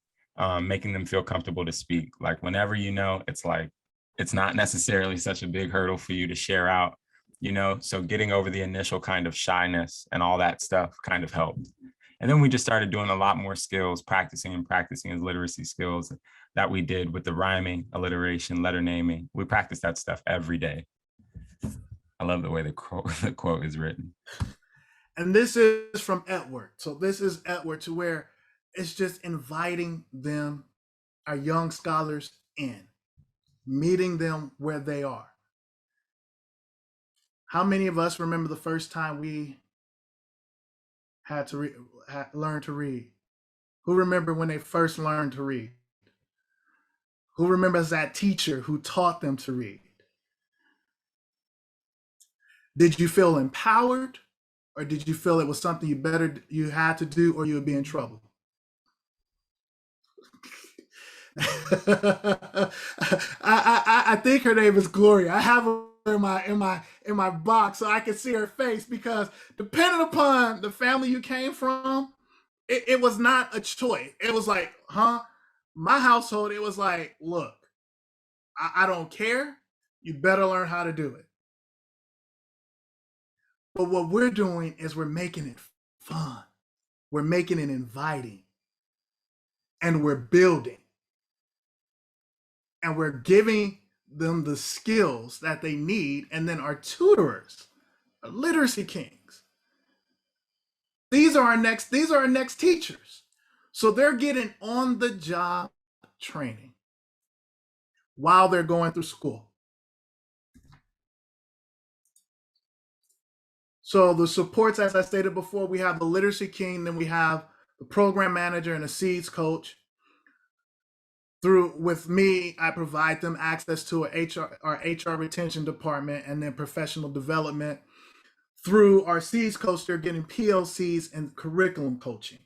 B: making them feel comfortable to speak. Like whenever it's like, it's not necessarily such a big hurdle for you to share out, so getting over the initial kind of shyness and all that stuff kind of helped. And then we just started doing a lot more skills, practicing as literacy skills that we did with the rhyming, alliteration, letter naming. We practice that stuff every day. I love the way the quote is written.
A: And this is from Edward. So this is Edward, to where it's just inviting them, our young scholars, in, meeting them where they are. How many of us remember the first time we had to learn to read? Who remember when they first learned to read? Who remembers that teacher who taught them to read? Did you feel empowered, or did you feel it was something you had to do, or you would be in trouble? I think her name is Gloria. I have her in my box so I can see her face, because depending upon the family you came from, it was not a choice. It was like, my household, it was like, look, I don't care. You better learn how to do it. But what we're doing is we're making it fun. We're making it inviting. And we're building. And we're giving them the skills that they need. And then our tutors, our literacy kings, these are our next teachers. So they're getting on the job training while they're going through school. So the supports, as I stated before, we have the literacy king, then we have the program manager and a seeds coach. With me, I provide them access to our HR retention department, and then professional development. Through our seeds coach, they're getting PLCs and curriculum coaching.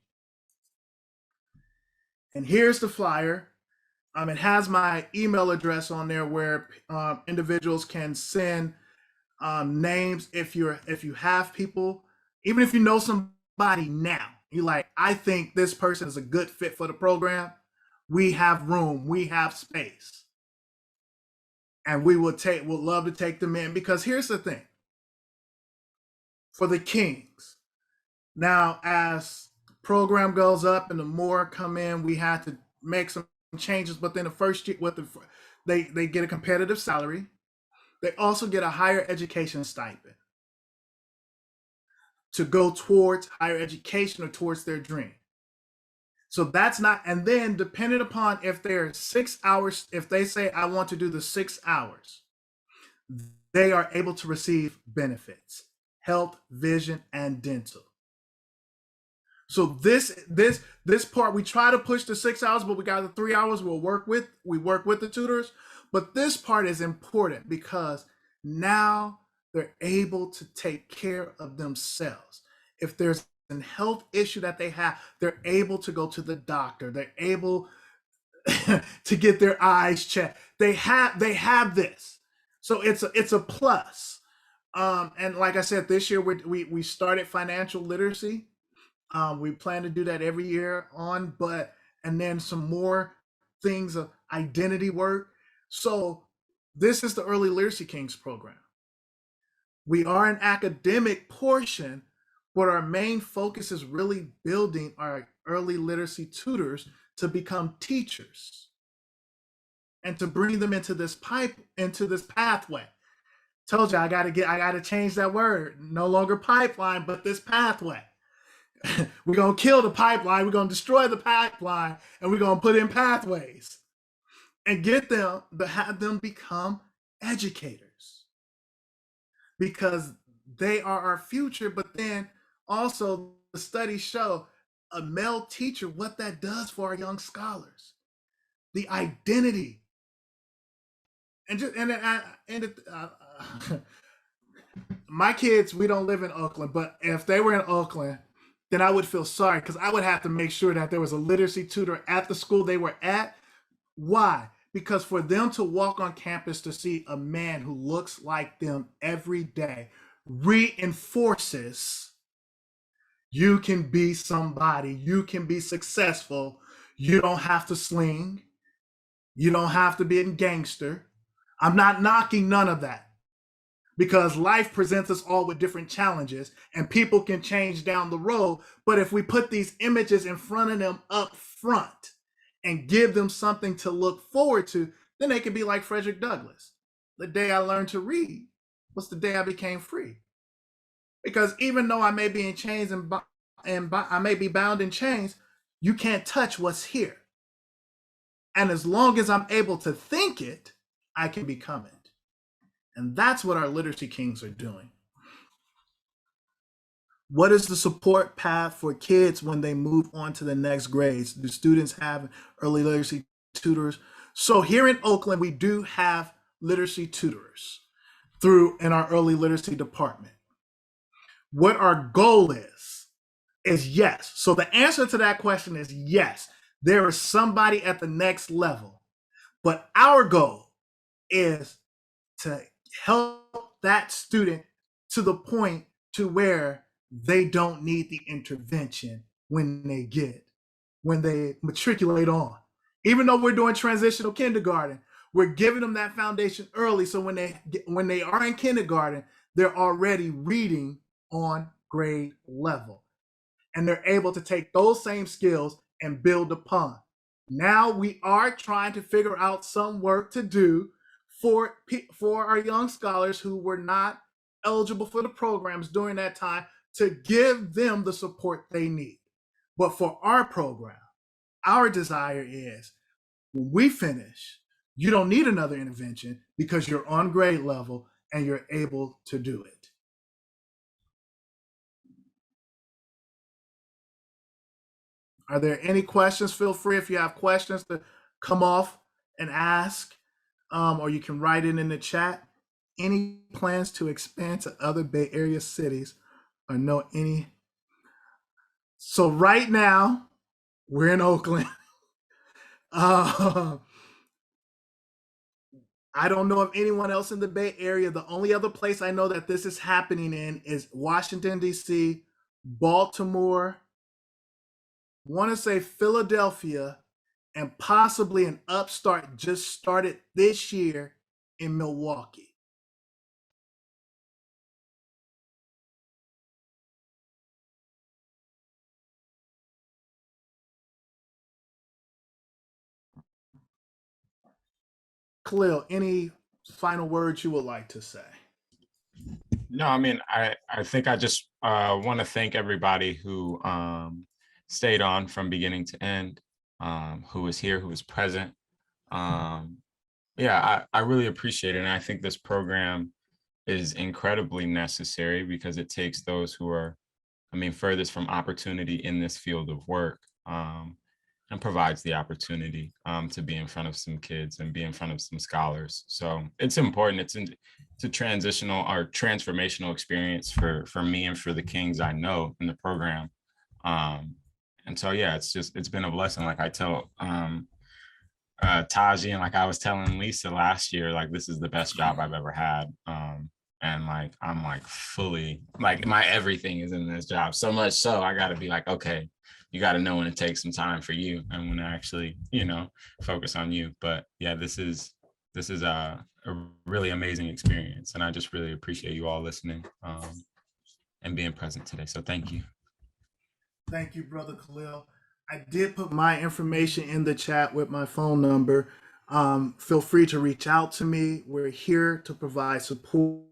A: And here's the flyer. It has my email address on there where individuals can send names if you have people, even if you know somebody now, You're like, I think this person is a good fit for the program. We have room, we have space. And we'll love to take them in, because here's the thing. For the Kings, now as the program goes up and the more come in, we had to make some changes. But then the first year, they get a competitive salary. They also get a higher education stipend to go towards higher education or towards their dream. So that's not, and then depending upon if they're 6 hours, if they say, I want to do the 6 hours, they are able to receive benefits, health, vision, and dental. So this part, we try to push the 6 hours, but we got the 3 hours we work with the tutors. But this part is important because now they're able to take care of themselves. If there's a health issue that they have, they're able to go to the doctor. They're able to get their eyes checked. They have this. So it's a plus. And like I said, this year we started financial literacy. We plan to do that every year and then some more things of identity work. So this is the Early Literacy Kings program. We are an academic portion, but our main focus is really building our early literacy tutors to become teachers and to bring them into this pathway. Told you I gotta change that word. No longer pipeline, but this pathway. We're gonna kill the pipeline, we're gonna destroy the pipeline, and we're gonna put in pathways and have them become educators, because they are our future. But then also the studies show a male teacher, what that does for our young scholars, the identity, my kids, we don't live in Oakland, but if they were in Oakland, then I would feel sorry, because I would have to make sure that there was a literacy tutor at the school they were at. Why? Because for them to walk on campus to see a man who looks like them every day reinforces you can be somebody, you can be successful, you don't have to sling, you don't have to be a gangster. I'm not knocking none of that, because life presents us all with different challenges and people can change down the road. But if we put these images in front of them up front and give them something to look forward to, then they can be like Frederick Douglass. The day I learned to read was the day I became free. Because even though I may be in chains and I may be bound in chains, you can't touch what's here. And as long as I'm able to think it, I can become it. And that's what our Literacy Kings are doing. What is the support path for kids when they move on to the next grades? Do students have early literacy tutors? So here in Oakland, we do have literacy tutors in our early literacy department. What our goal is yes. So the answer to that question is yes. There is somebody at the next level, but our goal is to help that student to the point to where they don't need the intervention when they matriculate on. Even though we're doing transitional kindergarten, we're giving them that foundation early, so when they are in kindergarten, they're already reading on grade level, and they're able to take those same skills and build upon. Now we are trying to figure out some work to do for our young scholars who were not eligible for the programs during that time, to give them the support they need. But for our program, our desire is when we finish, you don't need another intervention because you're on grade level and you're able to do it. Are there any questions? Feel free, if you have questions, to come off and ask, or you can write it in the chat. Any plans to expand to other Bay Area cities, or know any? So right now, we're in Oakland. I don't know of anyone else in the Bay Area. The only other place I know that this is happening in is Washington, D.C., Baltimore, want to say Philadelphia, and possibly an upstart just started this year in Milwaukee. Kahlil, any final words you would like to say?
B: No, I mean, I think I just want to thank everybody who stayed on from beginning to end, who was here, who was present. Yeah, I really appreciate it. And I think this program is incredibly necessary because it takes those who are, I mean, furthest from opportunity in this field of work, and provides the opportunity to be in front of some kids and be in front of some scholars. So it's important. It's a transitional or transformational experience for me and for the Kings I know in the program. And so, yeah, it's been a blessing. Like I tell Taji, and like I was telling Lisa last year, like this is the best job I've ever had. And like I'm like fully like my everything is in this job. So much so I gotta be like, okay, you gotta know when to take some time for you and when to actually, focus on you. But yeah, this is a really amazing experience. And I just really appreciate you all listening and being present today. So thank you.
A: Thank you, Brother Kahlil. I did put my information in the chat with my phone number. Feel free to reach out to me. We're here to provide support,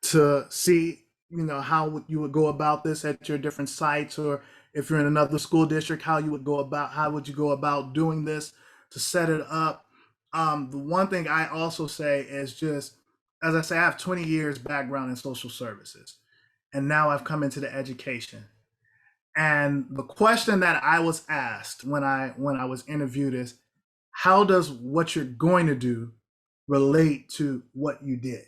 A: to see, how you would go about this at your different sites, or if you're in another school district, how would you go about doing this to set it up. The one thing I also say is just, as I say, I have 20 years background in social services, and now I've come into the education. And the question that I was asked when I was interviewed is, how does what you're going to do relate to what you did?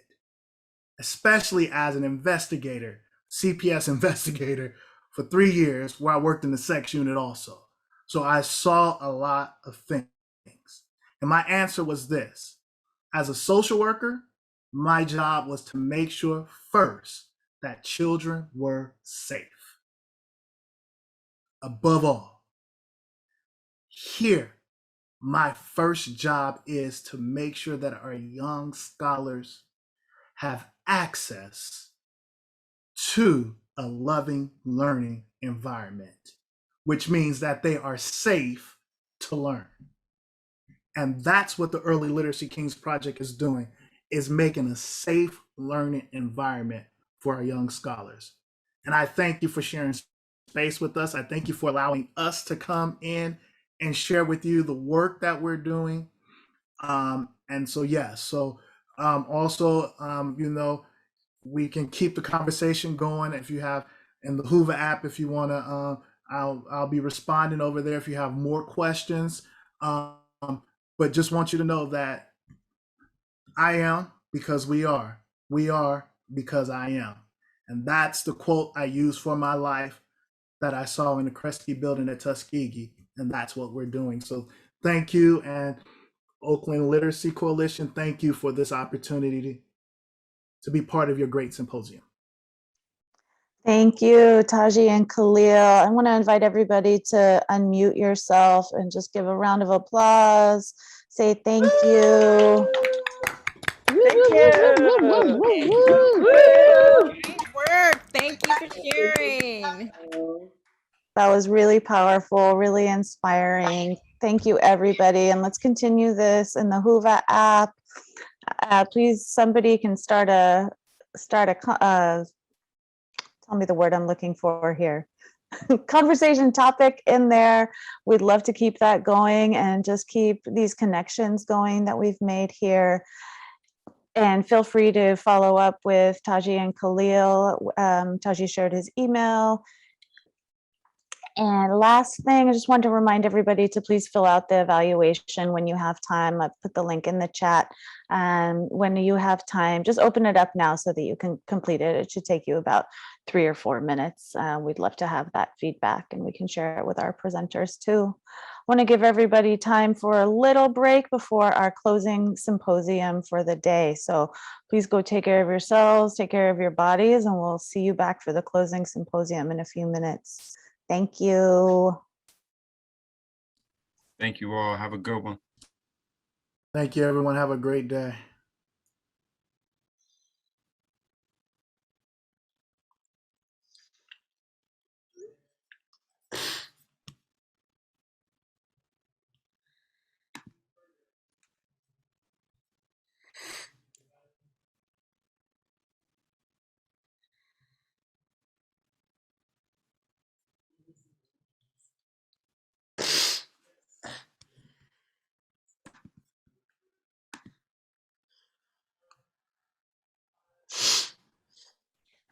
A: Especially as an investigator, CPS investigator for 3 years, where I worked in the sex unit also. So I saw a lot of things. And my answer was this: as a social worker, my job was to make sure first that children were safe. Above all, here, my first job is to make sure that our young scholars have access to a loving learning environment, which means that they are safe to learn. And that's what the Early Literacy Kings Project is doing, is making a safe learning environment for our young scholars. And I thank you for sharing space with us. I thank you for allowing us to come in and share with you the work that we're doing. And so, yes, so also, we can keep the conversation going. If you have in the Hoover app, if you want to, I'll be responding over there if you have more questions. But just want you to know that I am because we are. We are because I am. And that's the quote I use for my life that I saw in the Kresge building at Tuskegee. And that's what we're doing. So thank you. And Oakland Literacy Coalition, thank you for this opportunity to be part of your great symposium.
D: Thank you, Taji and Kahlil. I want to invite everybody to unmute yourself and just give a round of applause. Say thank you.
E: Thank you.
F: Great work. Thank you for sharing.
D: That was really powerful, really inspiring. Thank you, everybody. And let's continue this in the Hoover app. Please, somebody can start a tell me the word I'm looking for here. Conversation topic in there. We'd love to keep that going and just keep these connections going that we've made here. And feel free to follow up with Taji and Kahlil. Taji shared his email. And last thing, I just want to remind everybody to please fill out the evaluation when you have time. I've put the link in the chat. And when you have time, just open it up now so that you can complete it. It should take you about 3 or 4 minutes. We'd love to have that feedback and we can share it with our presenters too. I want to give everybody time for a little break before our closing symposium for the day. So please go take care of yourselves, take care of your bodies, and we'll see you back for the closing symposium in a few minutes. Thank you.
B: Thank you all. Have a good one.
A: Thank you, everyone. Have a great day.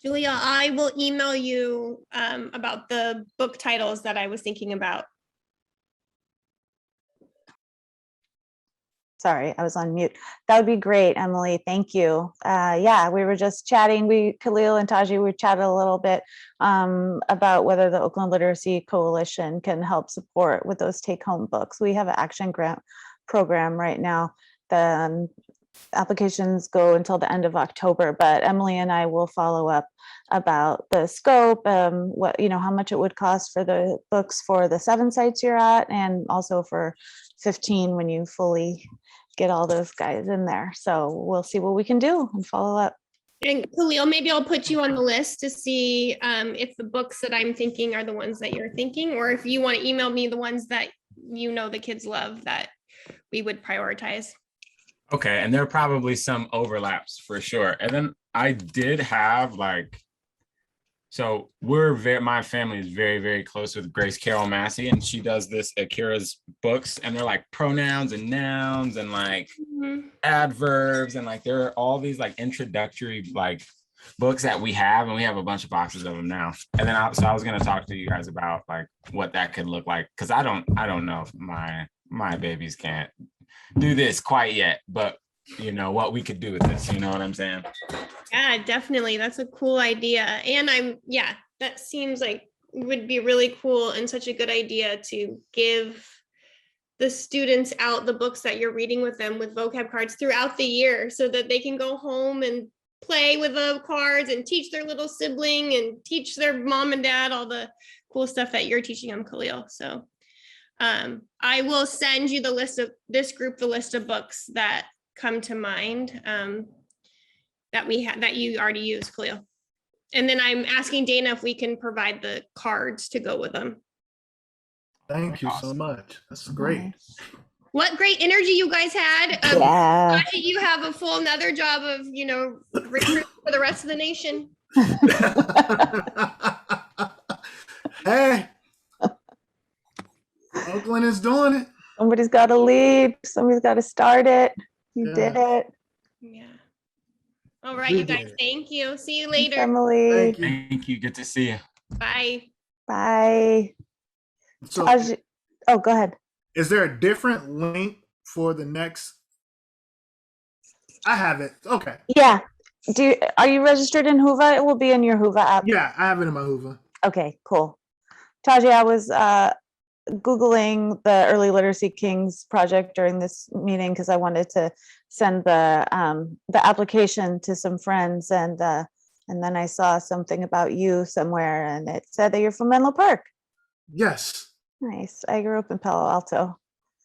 G: Julia, I will email you about the book titles that I was thinking about.
D: Sorry, I was on mute. That would be great, Emily. Thank you. Yeah, we were just chatting. Kahlil and Taji, we chatted a little bit about whether the Oakland Literacy Coalition can help support with those take-home books. We have an action grant program right now. The applications go until the end of October, but Emily and I will follow up about the scope, what, how much it would cost for the books for the 7 sites you're at, and also for 15 when you fully get all those guys in there. So we'll see what we can do and follow up.
G: And Kahlil, maybe I'll put you on the list to see if the books that I'm thinking are the ones that you're thinking, or if you want to email me the ones that the kids love that we would prioritize.
B: Okay, and there are probably some overlaps for sure. And then I did have so my family is very, very close with Grace Carol Massey, and she does this Akira's books, and they're like pronouns and nouns and like adverbs, and like there are all these like introductory like books that we have, and we have a bunch of boxes of them now. And then I was going to talk to you guys about like what that could look like, because I don't know if my babies can't do this quite yet, but what we could do with this, you know what I'm saying?
G: Yeah, definitely. That's a cool idea. And that seems like would be really cool and such a good idea to give the students out the books that you're reading with them with vocab cards throughout the year, so that they can go home and play with the cards and teach their little sibling and teach their mom and dad all the cool stuff that you're teaching them, Kahlil. So I will send you the list of books that come to mind that you already used, Kahlil. And then I'm asking Dana if we can provide the cards to go with them.
A: Thank you so much. That's great.
G: What great energy you guys had.
D: Yeah.
G: Taji, you have a full another job of, recruiting for the rest of the nation.
A: Hey, Oakland is doing it.
D: Somebody's got to lead. Somebody's got to start it. You did it.
G: Yeah. All right, you guys. Thank you. See you later.
D: Thanks, Emily.
B: Thank you. Good to see you.
G: Bye.
D: Bye.
A: So,
D: go ahead.
A: Is there a different link for the next? I have it. Okay.
D: Yeah. Are you registered in Hoover? It will be in your Hoover app.
A: Yeah, I have it in my Hoover.
D: Okay, cool. Taji, I was Googling the Early Literacy Kings project during this meeting because I wanted to send the application to some friends, and then I saw something about you somewhere, and it said that you're from Menlo Park.
A: Yes.
D: Nice. I grew up in Palo Alto.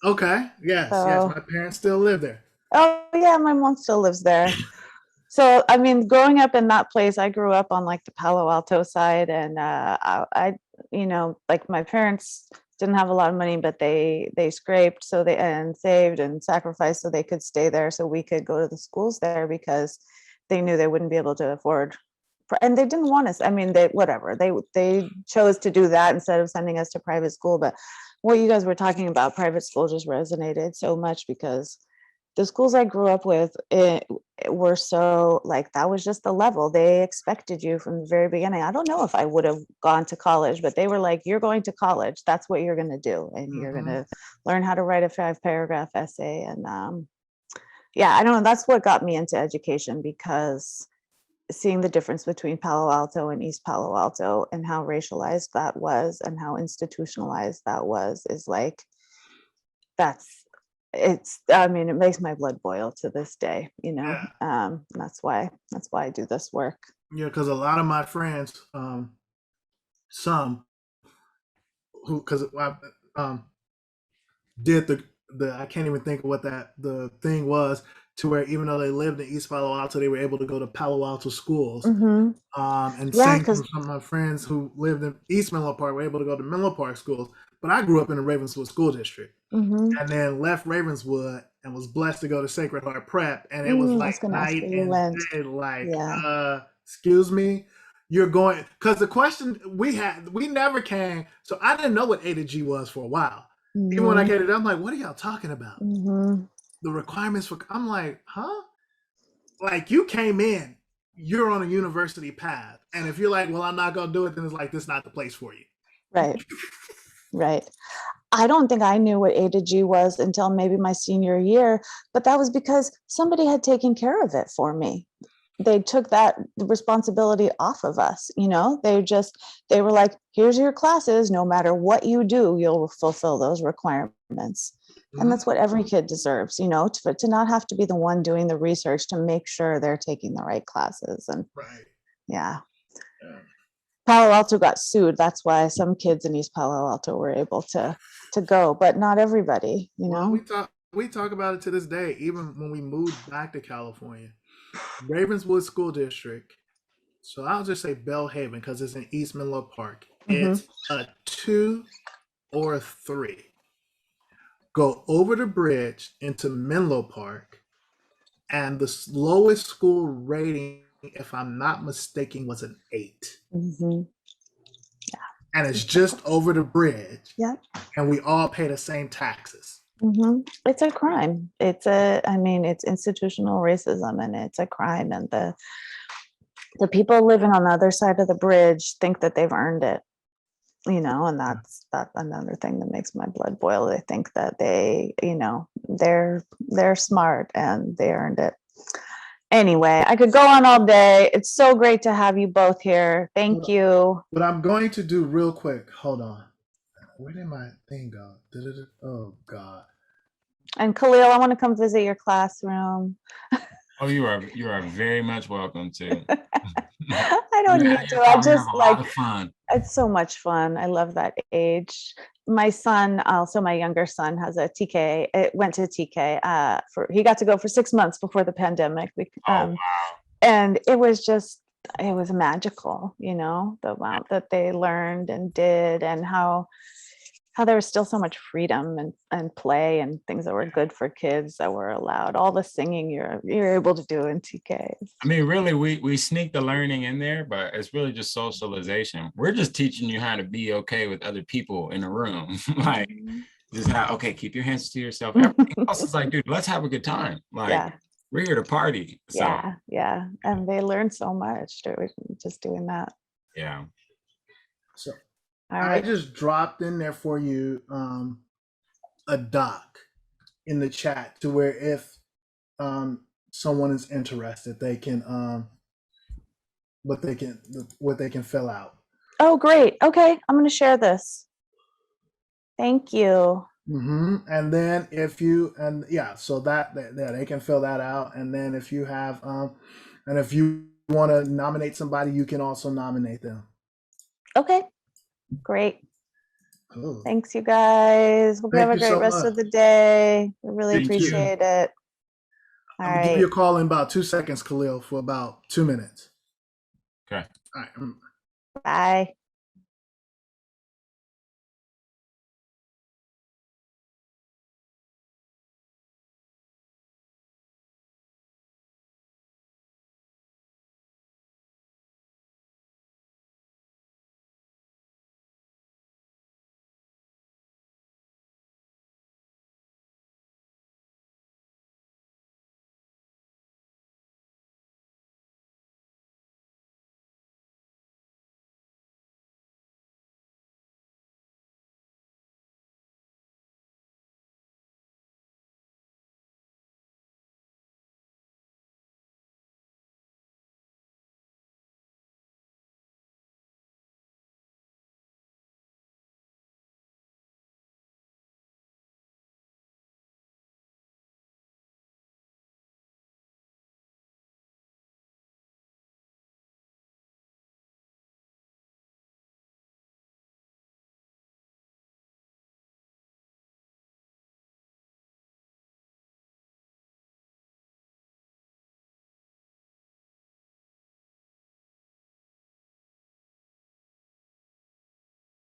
A: Okay. Yes. Yes. My parents still live there.
D: Oh yeah, my mom still lives there. So I mean, growing up in that place, I grew up on like the Palo Alto side, and I like my parents didn't have a lot of money, but they scraped and saved and sacrificed so they could stay there, so we could go to the schools there, because they knew they wouldn't be able to afford, and they didn't want us. I mean, they chose to do that instead of sending us to private school. But what you guys were talking about, private school, just resonated so much, because the schools I grew up with were so like, that was just the level. They expected you from the very beginning. I don't know if I would have gone to college, but they were like, you're going to college. That's what you're going to do. And you're going to learn how to write a 5-paragraph essay. And I don't know. That's what got me into education, because seeing the difference between Palo Alto and East Palo Alto, and how racialized that was and how institutionalized that was, is like, it makes my blood boil to this day, that's why I do this work.
A: Yeah, because a lot of my friends, some who because I did the I can't even think of what the thing was, to where even though they lived in East Palo Alto, they were able to go to Palo Alto schools.
D: Mhm.
A: And
D: Yeah,
A: same thing
D: because
A: with some of my friends who lived in East Menlo Park were able to go to Menlo Park schools. But I grew up in the Ravenswood school district, and then left Ravenswood and was blessed to go to Sacred Heart Prep, and it was
D: I
A: like
D: was gonna ask
A: night
D: where you
A: and
D: went.
A: day. Like,
D: Yeah.
A: excuse me, you're going, because the question we never came. So I didn't know what A to G was for a while. Even when I came to them, I'm like, what are y'all talking about? The requirements for, I'm like, huh? Like, you came in, you're on a university path. And if you're like, well, I'm not going to do it, then it's like, this is not the place for you.
D: Right. Right. I don't think I knew what A to G was until maybe my senior year, but that was because somebody had taken care of it for me. They took that responsibility off of us, you know. They were like, here's your classes, no matter what you do, you'll fulfill those requirements. And that's what every kid deserves, you know, to not have to be the one doing the research to make sure they're taking the right classes. And
A: Right.
D: yeah. Palo Alto got sued. That's why some kids in East Palo Alto were able to go, but not everybody, you
A: Well,
D: know.
A: we talk about it to this day, even when we moved back to California. Ravenswood School District. So I'll just say Bellhaven because it's in East Menlo Park. It's a 2 or a 3. Go over the bridge into Menlo Park, and the lowest school rating, if I'm not mistaken, was an 8.
D: Yeah.
A: And it's just over the bridge.
D: Yeah.
A: And we all pay the same taxes.
D: It's a crime. I mean, it's institutional racism, and it's a crime. And the people living on the other side of the bridge think that they've earned it, you know, and that's another thing that makes my blood boil. They think that they, you know, they're smart and they earned it. Anyway, I could go on all day. It's so great to have you both here. Thank you.
A: What I'm going to do real quick, hold on. Where did my thing go? Oh, God.
D: And Kahlil, I want to come visit your classroom.
B: Oh, you are very much welcome to.
D: I don't need to. I just
B: have a
D: like
B: lot of fun.
D: it's so much fun. I love that age. My son, also my younger son, has a TK. It went to TK he got to go for 6 months before the pandemic.
B: Wow.
D: And it was magical, you know, the amount that they learned and did, and how there was still so much freedom and play and things that were good for kids that were allowed. All the singing you're able to do in TK.
B: I mean, really, we sneak the learning in there, but it's really just socialization. We're just teaching you how to be okay with other people in a room. Like, just okay, keep your hands to yourself. Everything else is like, dude, let's have a good time. Like, we're here to party. So
D: Yeah. And they learned so much just doing that.
B: Yeah.
A: So
D: all right.
A: I just dropped in there for you a doc in the chat to where if someone is interested, they can what they can fill out.
D: Oh, great. Okay, I'm going to share this. Thank you.
A: And then so that they can fill that out, and then if you have and if you want to nominate somebody, you can also nominate them.
D: Okay, great.
A: Cool.
D: Thanks, you guys. Hope you have a great rest of the day. We really appreciate it.
A: I'm gonna give you a call in about 2 seconds, Kahlil, for about 2 minutes.
B: Okay.
A: All right.
D: Bye.